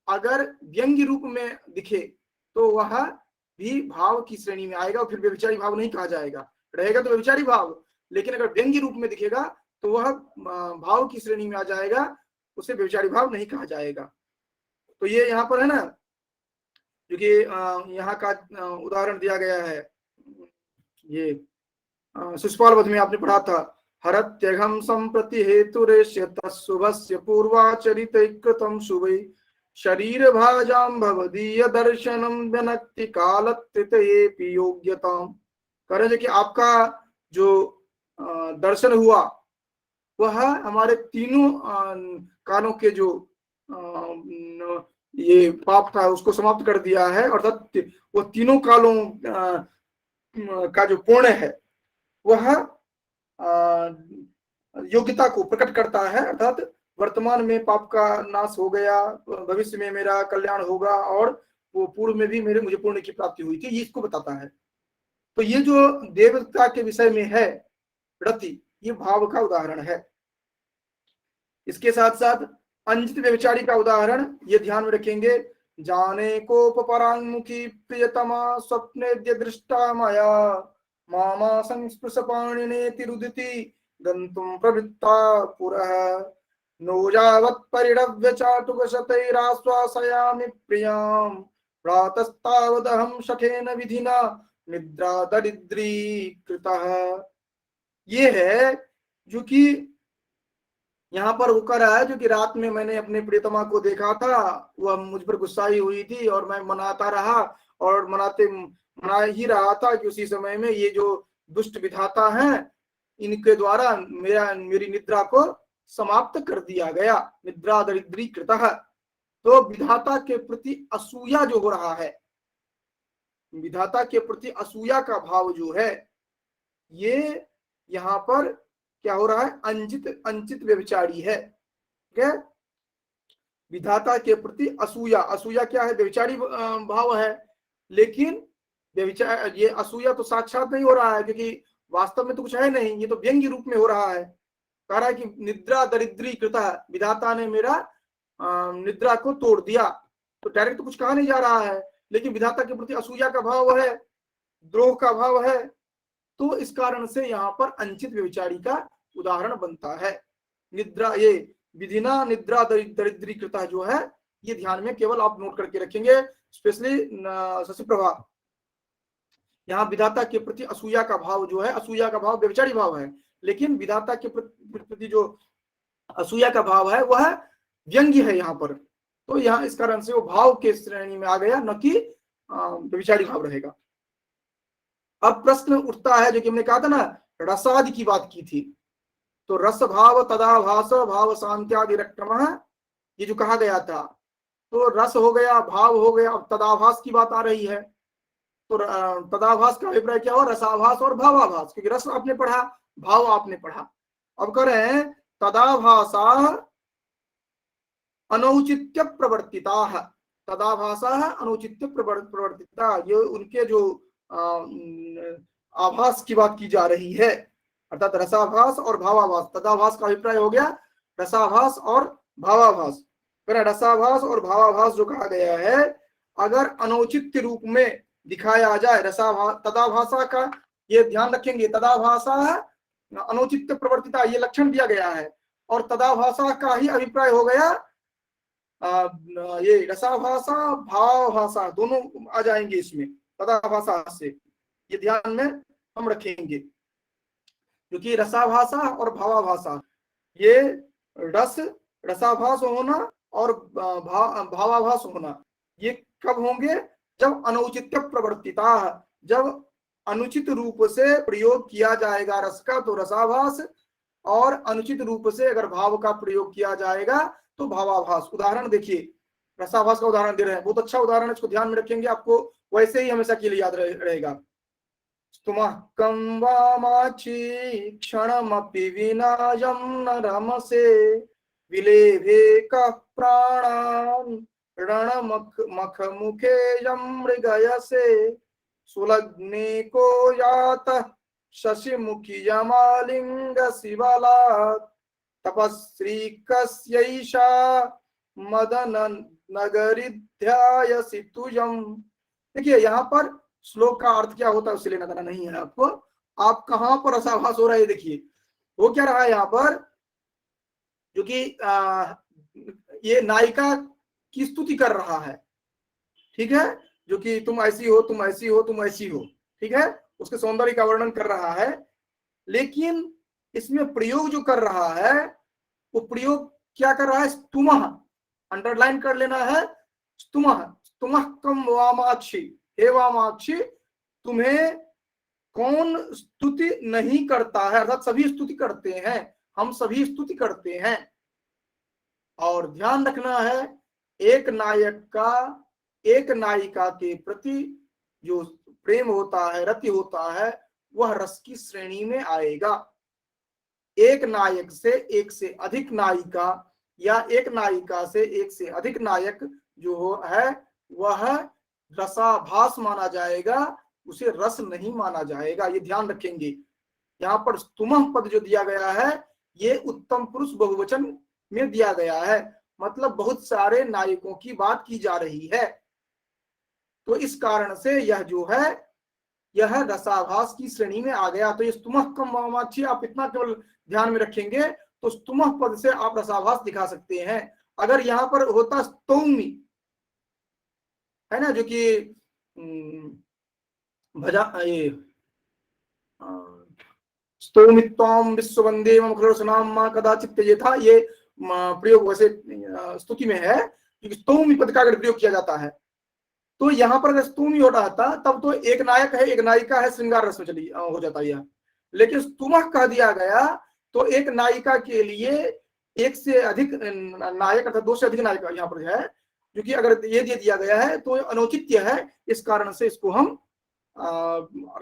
अगर व्यंग्य रूप में दिखे तो वह भी भाव की श्रेणी में आएगा, फिर व्यभिचारी भाव नहीं कहा जाएगा, रहेगा तो व्यभिचारी भाव, लेकिन अगर व्यंग्य रूप में दिखेगा तो वह भाव की श्रेणी में आ जाएगा, उसे व्यभिचारी भाव नहीं कहा जाएगा। तो ये यहाँ पर है ना, क्योंकि यहाँ का उदाहरण दिया गया है, ये शिशुपाल वध में आपने पढ़ा था, हरत्यघम संप्रति हेतुरेश्य तत्शुभस्य पूर्वाचरितैकृतं शुभै शरीर भाजाम भवदीय दर्शनम व्यनक्ति कालत्रितयेपि योग्यताम। कह रहे कि आपका जो दर्शन हुआ वह हमारे तीनों कालों के जो ये पाप था उसको समाप्त कर दिया है, अर्थात वो तीनों कालों का जो पुण्य है वह योग्यता को प्रकट करता है, अर्थात वर्तमान में पाप का नाश हो गया, भविष्य में मेरा कल्याण होगा और वो पूर्व में भी मुझे पुण्य की प्राप्ति हुई थी, ये इसको बताता है। तो ये जो देवता के विषय में है रति, ये भाव का उदाहरण है। इसके साथ साथ अंजित व्यभिचारी का उदाहरण ये ध्यान में रखेंगे, जाने कोपपरांमुखी प्रियतमा स्वप्ने दृष्टा माया मामा संस्पृश पाणिने तिरुदिति गंतुम प्रवृत्ता पुरः नोजावत् परिणव्य चाटुकशतैराश्वासयामि प्रियां प्रातस्तावदहं शठेन विधिना निद्रा दरिद्रीकृतः। ये है जो कि यहाँ पर वो कर रहा है, जो कि रात में मैंने अपने प्रियतमा को देखा था, वह मुझ पर गुस्साई हुई थी और मैं मनाता रहा और मना ही रहा था कि उसी समय में ये जो दुष्ट विधाता हैं इनके द्वारा मेरी निद्रा को समाप्त कर दिया गया, निद्रा दरिद्रीकृतः। तो विधाता के प्रति असूया जो हो रहा है, विधाता के प्रति असूया का भाव जो है, ये यहाँ पर क्या हो रहा है, अंचित व्यभिचारी है, ठीक है। विधाता के प्रति असूया, असूया क्या है, व्यभिचारी भाव है, लेकिन व्यभिचार, ये असूया तो साक्षात नहीं हो रहा है क्योंकि वास्तव में तो कुछ है नहीं, ये तो व्यंग्य रूप में हो रहा है। कह रहा है कि निद्रा दरिद्री कृता, विधाता ने मेरा निद्रा को तोड़ दिया। तो डायरेक्ट तो कुछ कहा नहीं जा रहा है, लेकिन विधाता के प्रति असूया का भाव है, द्रोह का भाव है। तो इस कारण से यहाँ पर अंचित व्यभिचारी का उदाहरण बनता है। निद्रा, ये विधिना निद्रा दरिद्री कृता जो है, ये ध्यान में केवल आप नोट करके रखेंगे, स्पेशली शशि प्रभा। यहाँ विधाता के प्रति असूया का भाव जो है, असूया का भाव व्यभिचारी भाव है, लेकिन विधाता के प्रति जो असूया का भाव है वह व्यंग्य है यहाँ पर। तो यहाँ इस कारण से वो भाव के श्रेणी में आ गया, न कि व्यभिचारी भाव रहेगा। अब प्रश्न उठता है जो कि हमने कहा था ना, रसादि की बात की थी, तो रस भाव तदाभास भाव शांत्यादि रक्रम, ये जो कहा गया था, तो रस हो गया, भाव हो गया, अब तदाभास की बात आ रही है। तो तदाभास का अभिप्राय क्या हुआ, रसाभास और भावाभास, क्योंकि रस आपने पढ़ा, भाव आपने पढ़ा। अब कह रहे हैं तदाभासा अनौचित्य प्रवर्तिता, तदाभासा अनौचित्य प्रवर्तिता, ये उनके जो आभास की बात की जा रही है, अर्थात रसाभास और भावाभास। तदाभास का अभिप्राय हो गया रसाभास और भावाभास। रसाभास और भावाभास जो कहा गया है, अगर अनुचित रूप में दिखाया जाए रसाभास, तदाभाषा का ये ध्यान रखेंगे, तदाभाषा अनुचित प्रवर्तिता, ये लक्षण दिया गया है, और तदाभाषा का ही अभिप्राय हो गया ये रसाभाषा भावभाषा, दोनों आ जाएंगे इसमें तदाभाषा से, ये ध्यान में हम रखेंगे। क्योंकि रसाभाषा और भावाभाषा, ये रसाभास होना और भावाभास होना, ये कब होंगे, जब अनुचित प्रवर्तिता, जब अनुचित रूप से प्रयोग किया जाएगा रस का तो रसाभास, और अनुचित रूप से अगर भाव का प्रयोग किया जाएगा तो भावाभास। उदाहरण देखिए, रसाभास का उदाहरण दे रहे हैं, बहुत अच्छा उदाहरण है, इसको ध्यान में रखेंगे, आपको वैसे ही हमेशा के लिए याद रहेगा। स्तुमः कं वामाक्षी क्षणमपि विनायं न रमसे, विलेभे कः प्राणान् रणमख मुखे यं मृगयसे, सुलग्ने को यातः शशिमुखी यमालिंग शिवलात्, तपस्वी कस्यैषा मदन नगरिध्यायसि तुयम्। देखिए यहाँ पर श्लोक का अर्थ क्या होता है उसे लेना देना नहीं है आपको, आप कहां पर रसाभास हो रहा है। देखिए वो क्या रहा है यहाँ पर, जो कि ये नायिका की स्तुति कर रहा है, ठीक है, जो कि तुम ऐसी हो, तुम ऐसी हो, तुम ऐसी हो, ठीक है, उसके सौंदर्य का वर्णन कर रहा है। लेकिन इसमें प्रयोग जो कर रहा है वो प्रयोग क्या कर रहा है, स्तुमः, अंडरलाइन कर लेना है, स्तुमः, स्तुमः कम वामाक्षी, हे वामाक्षी तुम्हें कौन स्तुति नहीं करता है, अर्थात सभी स्तुति करते हैं, हम सभी स्तुति करते हैं। और ध्यान रखना है, एक नायक का एक नायिका के प्रति जो प्रेम होता है, रति होता है, वह रस की श्रेणी में आएगा। एक नायक से एक से अधिक नायिका या एक नायिका से एक से अधिक नायक जो है वह रसाभास माना जाएगा, उसे रस नहीं माना जाएगा, ये ध्यान रखेंगे। यहाँ पर स्तुमः पद जो दिया गया है ये उत्तम पुरुष बहुवचन में दिया गया है, मतलब बहुत सारे नायकों की बात की जा रही है। तो इस कारण से यह जो है यह रसाभास की श्रेणी में आ गया। तो ये स्तुमः कम वामाक्षी, आप इतना केवल ध्यान में रखेंगे तो स्तुमः पद से आप रसाभास दिखा सकते हैं। अगर यहाँ पर होता स्तौमी, है ना, जो कि भजा ये स्तौमित्वाम विश्ववंदे मम खलुरसनाम मां कदाचित त्यजेथा, ये प्रयोग वैसे स्तुति में है, क्योंकि स्तौमी पद का अगर प्रयोग किया जाता है तो यहाँ पर अगर स्तुमी हो रहा था तब तो एक नायक है एक नायिका है, श्रृंगार रस में चली हो जाता है। लेकिन स्तुमः कह दिया गया तो एक नायिका के लिए एक से अधिक नायक अर्थात दो से अधिक नायिका यहाँ पर है, क्योंकि अगर ये दे दिया गया है तो अनौचित्य है, इस कारण से इसको हम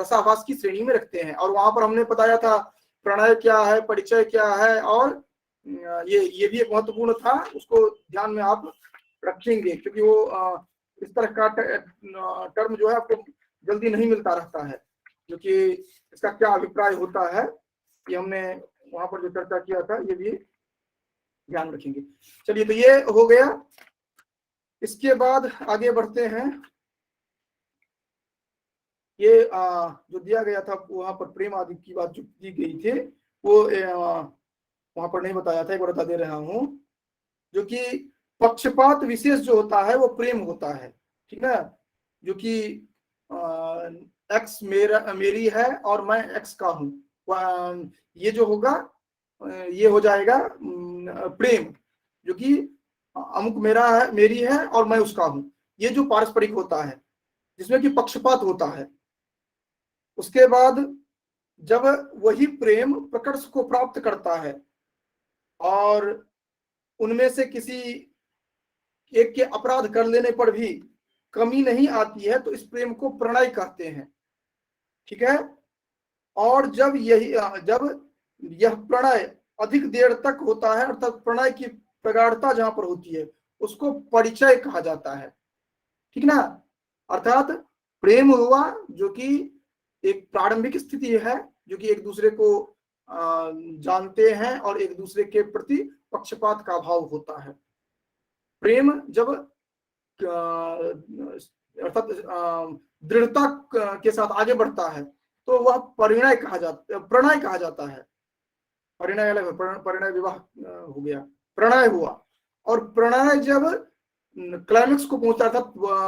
रसाभास की श्रेणी में रखते हैं। और वहां पर हमने बताया था प्रणय क्या है, परिचय क्या है, और ये भी एक महत्वपूर्ण था, उसको ध्यान में आप रखेंगे, क्योंकि वो इस तरह का टर्म जो है आपको जल्दी नहीं मिलता रहता है, जो कि इसका क्या अभिप्राय होता है ये हमने वहां पर जो चर्चा किया था, ये भी ध्यान रखेंगे। चलिए, तो ये हो गया। इसके बाद आगे बढ़ते हैं। ये जो दिया गया था वहां पर प्रेम आदि की बात जो दी गई थी वो वहां पर नहीं बताया था, एक बार बता दे रहा हूं। जो कि पक्षपात विशेष जो होता है वो प्रेम होता है, ठीक है। जो कि एक्स मेरी है और मैं एक्स का हूं, ये जो होगा ये हो जाएगा प्रेम, जो कि अमुक मेरा है, मेरी है और मैं उसका हूं। ये जो पारस्परिक होता है जिसमें कि पक्षपात होता है। उसके बाद जब वही प्रेम प्रकर्ष को प्राप्त करता है और उनमें से किसी एक के अपराध कर लेने पर भी कमी नहीं आती है, तो इस प्रेम को प्रणय कहते हैं, ठीक है। और जब यह प्रणय अधिक देर तक होता है, अर्थात प्रणय की प्रगाढ़ता जहां पर होती है उसको परिचय कहा जाता है, ठीक ना। अर्थात प्रेम हुआ जो कि एक प्रारंभिक स्थिति है, जो कि एक दूसरे को जानते हैं और एक दूसरे के प्रति पक्षपात का भाव होता है। प्रेम जब अर्थात दृढ़ता के साथ आगे बढ़ता है तो वह प्रणय कहा जाता है। परिणय अलग है, परिणय विवाह हो गया, प्रणय हुआ। और प्रणय जब क्लाइमेक्स को पहुंचता था,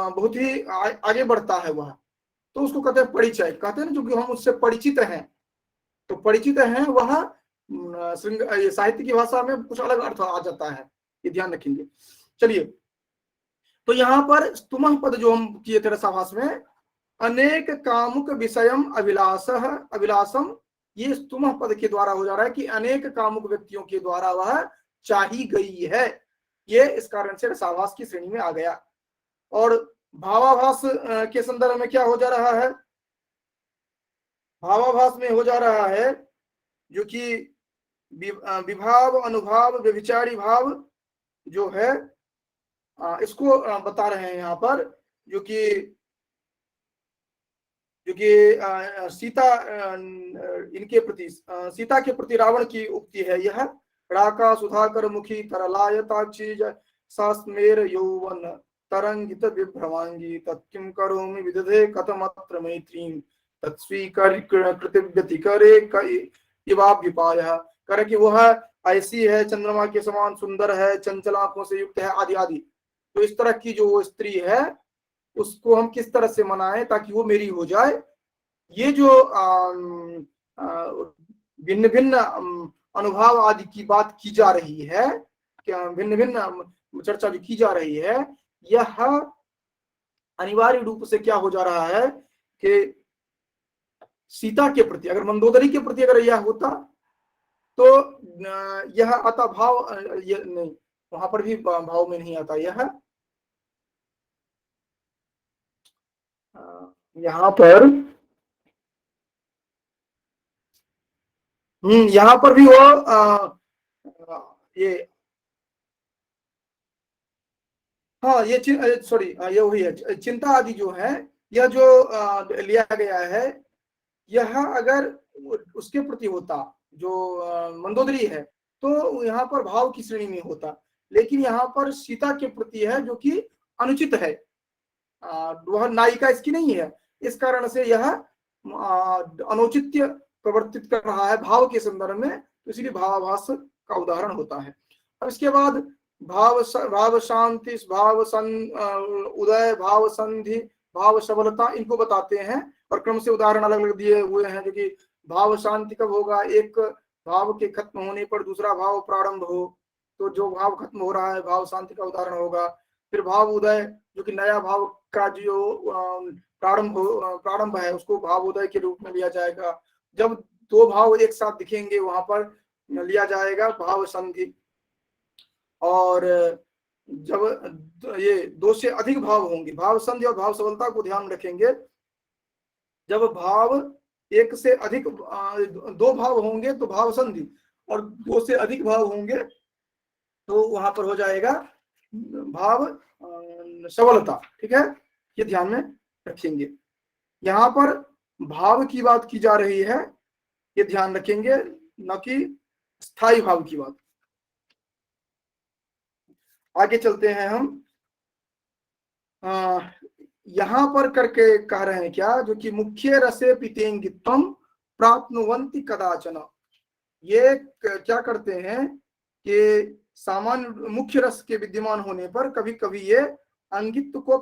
बहुत ही आगे बढ़ता है वह, तो उसको कहते हैं परिचय, कहते हैं ना, जो कि हम उससे परिचित हैं। तो परिचित हैं वह साहित्य की भाषा में कुछ अलग अर्थ आ जाता है, ये ध्यान रखेंगे। चलिए, तो यहाँ पर स्तुमः पद जो हम किए थे रसाभास में, अनेक कामुक विषयम अभिलाषम, ये स्तुमः पद के द्वारा हो जा रहा है कि अनेक कामुक व्यक्तियों के द्वारा वह चाही गई है। ये इस कारण से रसाभास की श्रेणी में आ गया। और भावाभास के संदर्भ में क्या हो जा रहा है? भावाभास में हो जा रहा है जो कि विभाव, अनुभाव, व्यभिचारी भाव जो है इसको बता रहे हैं यहाँ पर, जो कि सीता इनके प्रति, सीता के प्रति रावण की उक्ति है यह, राका सुधाकर मुखी तरलायताक्षी सास्मेर यौवन तरंगित विभ्रमांगी तत्किम करोमि विदधे कथमत्र मैत्रीम तत्स्वीकर कृतिव्यति करे इवाभ्युपायः, करे कि वह ऐसी है, चंद्रमा के समान सुंदर है, चंचल आंखों से युक्त है, आदि आदि। तो इस तरह की जो वो स्त्री है उसको हम किस तरह से मनाएं ताकि वो मेरी हो जाए। ये जो भिन्न भिन्न अनुभव आदि की बात की जा रही है, क्या भिन्न भिन्न चर्चा जो की जा रही है, यह अनिवार्य रूप से क्या हो जा रहा है कि सीता के प्रति, अगर मंदोदरी के प्रति अगर यह होता तो यह आता भाव, यह नहीं, वहां पर भी भाव में नहीं आता यह। यहाँ पर यहाँ पर भी वो ये, हाँ ये सॉरी, ये वही है, चिंता आदि जो है, यह जो लिया गया है, यह अगर उसके प्रति होता जो मंदोदरी है तो यहाँ पर भाव की श्रेणी में होता, लेकिन यहाँ पर सीता के प्रति है जो कि अनुचित है, वह नायिका इसकी नहीं है, इस कारण से यह अनुचित्य प्रवर्तित कर रहा है भाव के संदर्भ में, तो इसलिए भावाभास का उदाहरण होता है। अब इसके बाद भाव शांति, भाव उदय, भाव संधि, भाव सबलता, इनको बताते हैं और क्रम से उदाहरण अलग अलग दिए हुए हैं। जो कि भाव शांति कब होगा? एक भाव के खत्म होने पर दूसरा भाव प्रारंभ हो, तो जो भाव खत्म हो रहा है भाव शांति का उदाहरण होगा। फिर भाव उदय, जो कि नया भाव का जो प्रारंभ है उसको भाव उदय के रूप में लिया जाएगा। जब दो भाव एक साथ दिखेंगे वहां पर लिया जाएगा भाव संधि। और जब ये दो से अधिक भाव होंगे, भाव संधि और भाव सबलता को ध्यान रखेंगे, जब भाव एक से अधिक दो भाव होंगे तो भाव संधि, और दो से अधिक भाव होंगे तो वहां पर हो जाएगा भाव सबलता, ठीक है, ये ध्यान में रखेंगे। यहाँ पर भाव की बात की जा रही है, ये ध्यान रखेंगे, न कि स्थायी भाव की बात। आगे चलते हैं हम। यहां पर करके कह रहे हैं क्या, जो कि मुख्य रसे पितेंगित्वम प्राप्नुवन्ति कदाचन। ये क्या करते हैं कि सामान्य मुख्य रस के विद्यमान होने पर कभी कभी ये अंगित्व को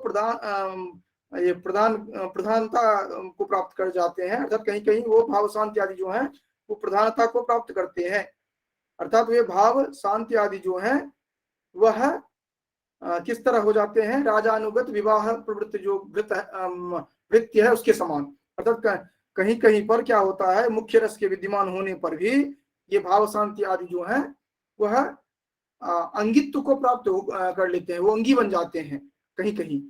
प्रधानता को प्राप्त कर जाते हैं, अर्थात कहीं कहीं वो भाव शांति आदि जो हैं वो प्रधानता को प्राप्त करते हैं, अर्थात वे भाव शांति आदि जो हैं वह किस तरह हो जाते हैं, राजानुगत विवाह प्रवृत्ति जो वृत्ति है उसके समान। अर्थात कहीं कहीं पर क्या होता है, मुख्य रस के विद्यमान होने पर भी ये भाव शांति आदि जो है वह अंगित्व को प्राप्त कर लेते हैं, वो अंगी बन जाते हैं कहीं कहीं।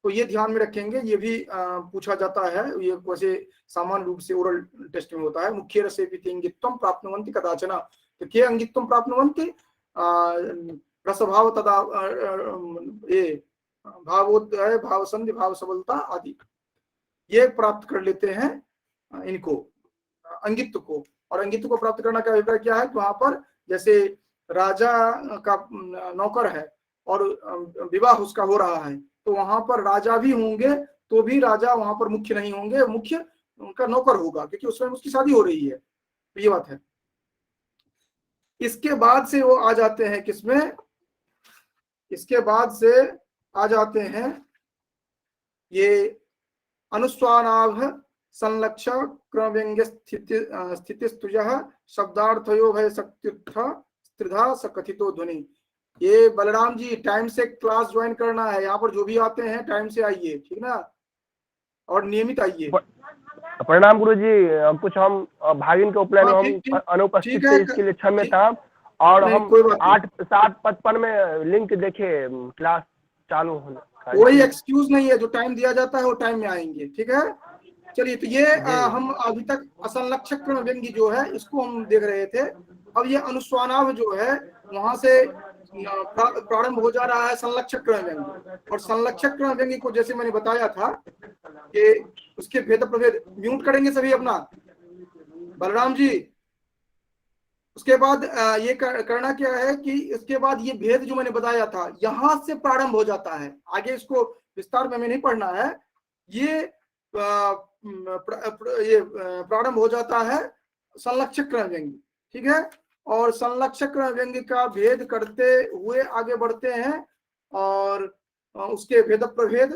तो ये ध्यान में रखेंगे, ये भी पूछा जाता है, ये वैसे सामान्य रूप से ओरल टेस्ट में होता है। मुख्य रसे अंगित्वम प्राप्नुवन्ति कदाचन, तो के अंगित्वम प्राप्नुवन्ति रसभाव तदा ये भावोदय भाव संधि भाव सबलता आदि ये प्राप्त कर लेते हैं इनको, अंगित्व को। और अंगित्व को प्राप्त करना का अभिप्राय क्या है, तो वहां पर जैसे राजा का नौकर है और विवाह उसका हो रहा है, तो वहां पर राजा भी होंगे तो भी राजा वहां पर मुख्य नहीं होंगे, मुख्य उनका नौकर होगा, क्योंकि उसमें उसकी शादी हो रही है। तो ये बात है। इसके बाद से वो आ जाते हैं किसमें, इसके बाद से आ जाते हैं ये अनुस्वानाभ संलक्ष क्रमव्यंग्य स्थितिस्तुजः शब्दार्थयो भय शक्त्युत्थ त्रिधा सकथितो ध्वनि। ये बलराम जी टाइम से क्लास ज्वाइन करना है, यहाँ पर जो भी आते हैं टाइम से आइए, ठीक ना, और नियमित आइए। प्रणाम गुरु जी, कुछ हम भागिन के उपनयन हम अनुपस्थित थे, इसके लिए क्षम्यता। और हम 8:55 में लिंक देखे क्लास चालू होने, कोई एक्सक्यूज नहीं है, जो टाइम दिया जाता है वो टाइम में आएंगे, ठीक है। चलिए, तो ये हम अभी तक असंलक्षक व्यंग्य जो है इसको हम देख रहे थे। अब ये अनुस्वानाभ जो है वहां से प्रारंभ हो जा रहा है संलक्षक व्यंग्य, और संलक्षक व्यंग्य को जैसे मैंने बताया था कि उसके भेद प्रभेद, म्यूट करेंगे सभी अपना, बलराम जी। उसके बाद ये करना क्या है कि इसके बाद ये भेद जो मैंने बताया था यहां से प्रारंभ हो जाता है, आगे इसको विस्तार में हमें नहीं पढ़ना है। ये प्रारंभ हो जाता है संलक्षक व्यंग्य, ठीक है। और संलक्षक व्यंग्य का भेद करते हुए आगे बढ़ते हैं और उसके भेद प्रभेद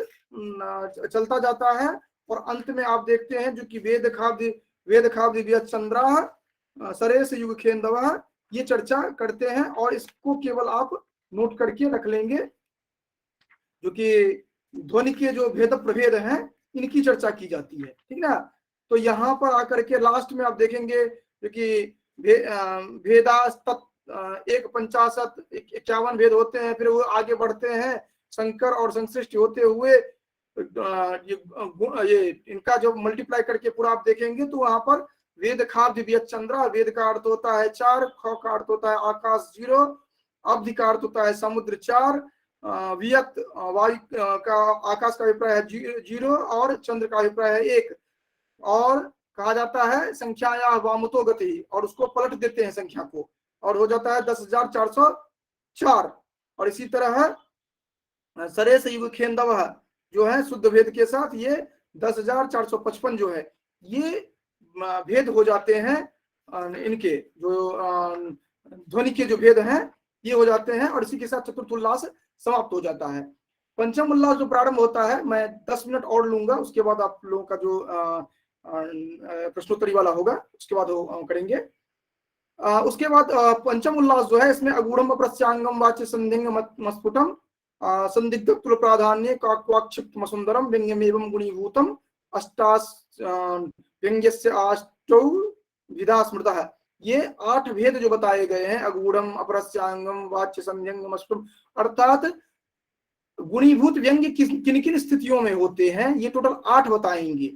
चलता जाता है, और अंत में आप देखते हैं जो कि वेद खाब्दि व्यचंद्रा सरेस युग खेन्दवः, ये चर्चा करते हैं। और इसको केवल आप नोट करके रख लेंगे, जो कि ध्वनि के जो भेद प्रभेद हैं इनकी चर्चा की जाती है, ठीक ना। तो यहाँ पर आकर के लास्ट में आप देखेंगे जो कि भेदास्तत् 51 भेद होते हैं, फिर वो आगे बढ़ते हैं संकर और संश्लिष्ट होते हुए ये इनका जो मल्टीप्लाई करके पूरा आप देखेंगे तो वहां पर वेद खाब्दि व्यचंद्रा, वेद का अर्थ होता है 4, ख का अर्थ होता है आकाश 0, अब्धि का अर्थ होता है समुद्र 4, वियत वायु का आकाश का अभिप्राय है 0 और चंद्र का अभिप्राय है 1। और कहा जाता है संख्या या वामतो गति, और उसको पलट देते हैं संख्या को, और हो जाता है 10,404। और इसी तरह सरेस युग खेन्दवः जो है शुद्ध भेद के साथ ये 10,455 जो है ये भेद हो जाते हैं, इनके जो ध्वनि के जो भेद हैं ये हो जाते हैं, और इसी के साथ चतुर्थ उल्लास समाप्त हो जाता है। पंचम उल्लास जो प्रारंभ होता है, मैं 10 मिनट और लूंगा, उसके बाद आप लोगों का जो प्रश्नोत्तरी वाला होगा उसके बाद करेंगे। उसके बाद पंचम उल्लास जो है इसमें अगूढ़म प्रस्यांगम वाच्य संधिंग मस्फुटम संदिग्ध तुल प्राधान्य काक्वाक्षिप्त मसुंदरम व्यंग्यमेवं गुणीभूतम अष्टास व्यंग्यस्य अष्टौ विधा स्मृतः। ये 8 भेद जो बताए गए हैं, अगूढ़म अपरस्यांगम वाच्य संध्यंगम मस्फुटम, अर्थात गुणीभूत व्यंग्य किन किन स्थितियों में होते हैं ये टोटल 8 बताएंगे,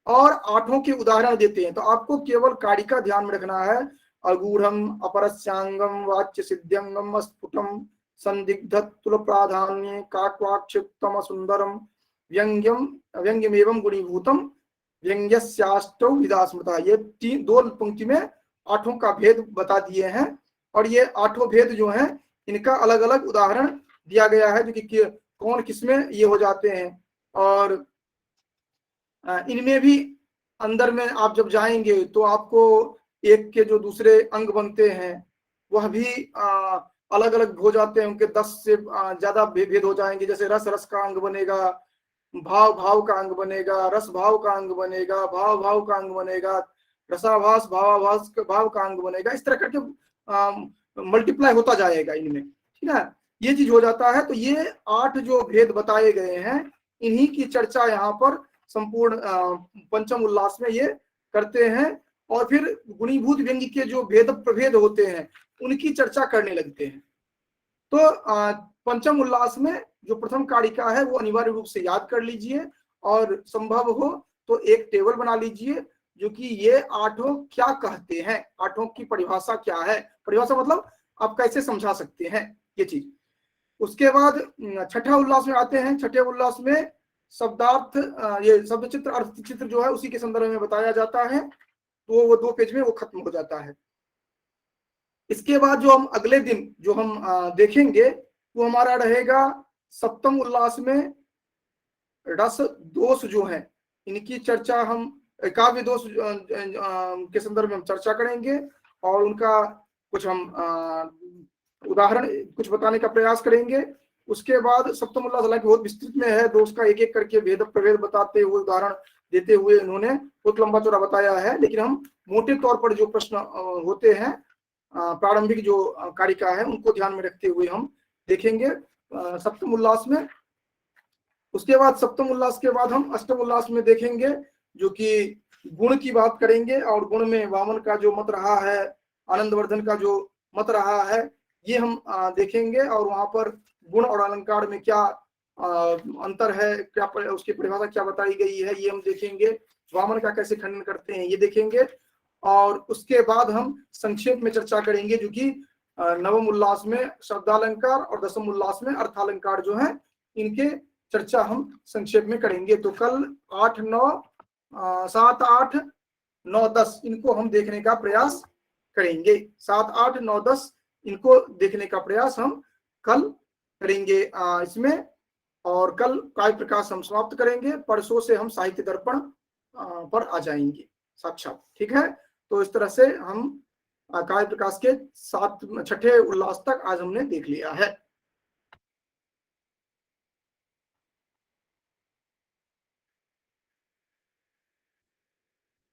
और 8 के उदाहरण देते हैं। तो आपको केवल कारिका ध्यान में रखना है, अगूढ़म अपरस्यांगम वाच्य सिद्ध्यंगम स्फुटम संदिग्ध तुल प्राधान्य काक्वाक्षिप्तम सुंदरम व्यंग्यमेवं गुणीभूतम व्यंग्यस्याष्टौ विधा स्मृता। ये दो पंक्ति में 8 का भेद बता दिए हैं, और ये 8 भेद जो हैं इनका अलग अलग उदाहरण दिया गया है, जो कि कौन किसमें ये हो जाते हैं। और इनमें भी अंदर में आप जब जाएंगे तो आपको एक के जो दूसरे अंग बनते हैं वह भी अलग अलग हो जाते हैं, उनके 10 से ज्यादा भेद हो जाएंगे। जैसे रस रस का अंग बनेगा, भाव भाव का अंग बनेगा, रस भाव का अंग बनेगा, भाव भाव का अंग बनेगा, रसाभास भावाभास भाव का अंग बनेगा। इस तरह करके मल्टीप्लाई होता जाएगा इनमें, ठीक है, ये चीज हो जाता है। तो ये 8 जो भेद बताए गए हैं इन्हीं की चर्चा यहाँ पर संपूर्ण पंचम उल्लास में ये करते हैं, और फिर गुणीभूत व्यंग्य के जो भेद प्रभेद होते हैं उनकी चर्चा करने लगते हैं। तो पंचम उल्लास में जो प्रथम कारिका है वो अनिवार्य रूप से याद कर लीजिए, और संभव हो तो एक टेबल बना लीजिए जो कि ये 8 क्या कहते हैं, 8 की परिभाषा क्या है, परिभाषा मतलब आप कैसे समझा सकते हैं ये चीज। उसके बाद छठा उल्लास में आते हैं। छठे उल्लास में शब्दार्थ, ये शब्द चित्र अर्थ चित्र जो है उसी के संदर्भ में बताया जाता है, तो वो 2 पेज में वो खत्म हो जाता है। इसके बाद जो हम अगले दिन जो हम देखेंगे वो हमारा रहेगा सप्तम उल्लास में रस दोष जो है इनकी चर्चा हम काव्य दोष के संदर्भ में हम चर्चा करेंगे, और उनका कुछ हम उदाहरण कुछ बताने का प्रयास करेंगे। उसके बाद सप्तम उल्लास हालांकि बहुत विस्तृत में है, दोष का एक एक करके भेद प्रभेद बताते हुए उदाहरण देते हुए इन्होंने बहुत लंबा चौड़ा बताया है, लेकिन हम मोटे तौर पर जो प्रश्न होते हैं प्रारंभिक जो कारिका है उनको ध्यान में रखते हुए हम देखेंगे सप्तम उल्लास में। उसके बाद सप्तम उल्लास के बाद हम अष्टम उल्लास में देखेंगे जो कि गुण की बात करेंगे, और गुण में वामन का जो मत रहा है, आनंदवर्धन का जो मत रहा है, ये हम देखेंगे। और वहां पर गुण और अलंकार में क्या अंतर है, क्या उसकी परिभाषा क्या बताई गई है, ये हम देखेंगे। वामन का कैसे खंडन करते हैं ये देखेंगे। और उसके बाद हम संक्षेप में चर्चा करेंगे जो कि नवम उल्लास में शब्दालंकार और दसम उल्लास में अर्थालंकार जो है इनके चर्चा हम संक्षेप में करेंगे। तो कल 8, 9, 7, 8, 9, 10 इनको हम देखने का प्रयास करेंगे। 7, 8, 9, 10 इनको देखने का प्रयास हम कल करेंगे इसमें। और कल काव्य प्रकाश हम समाप्त करेंगे, परसों से हम साहित्य दर्पण पर आ जाएंगे साक्षात, ठीक है। तो इस तरह से हम काव्य प्रकाश के 6ठे उल्लास तक आज हमने देख लिया है।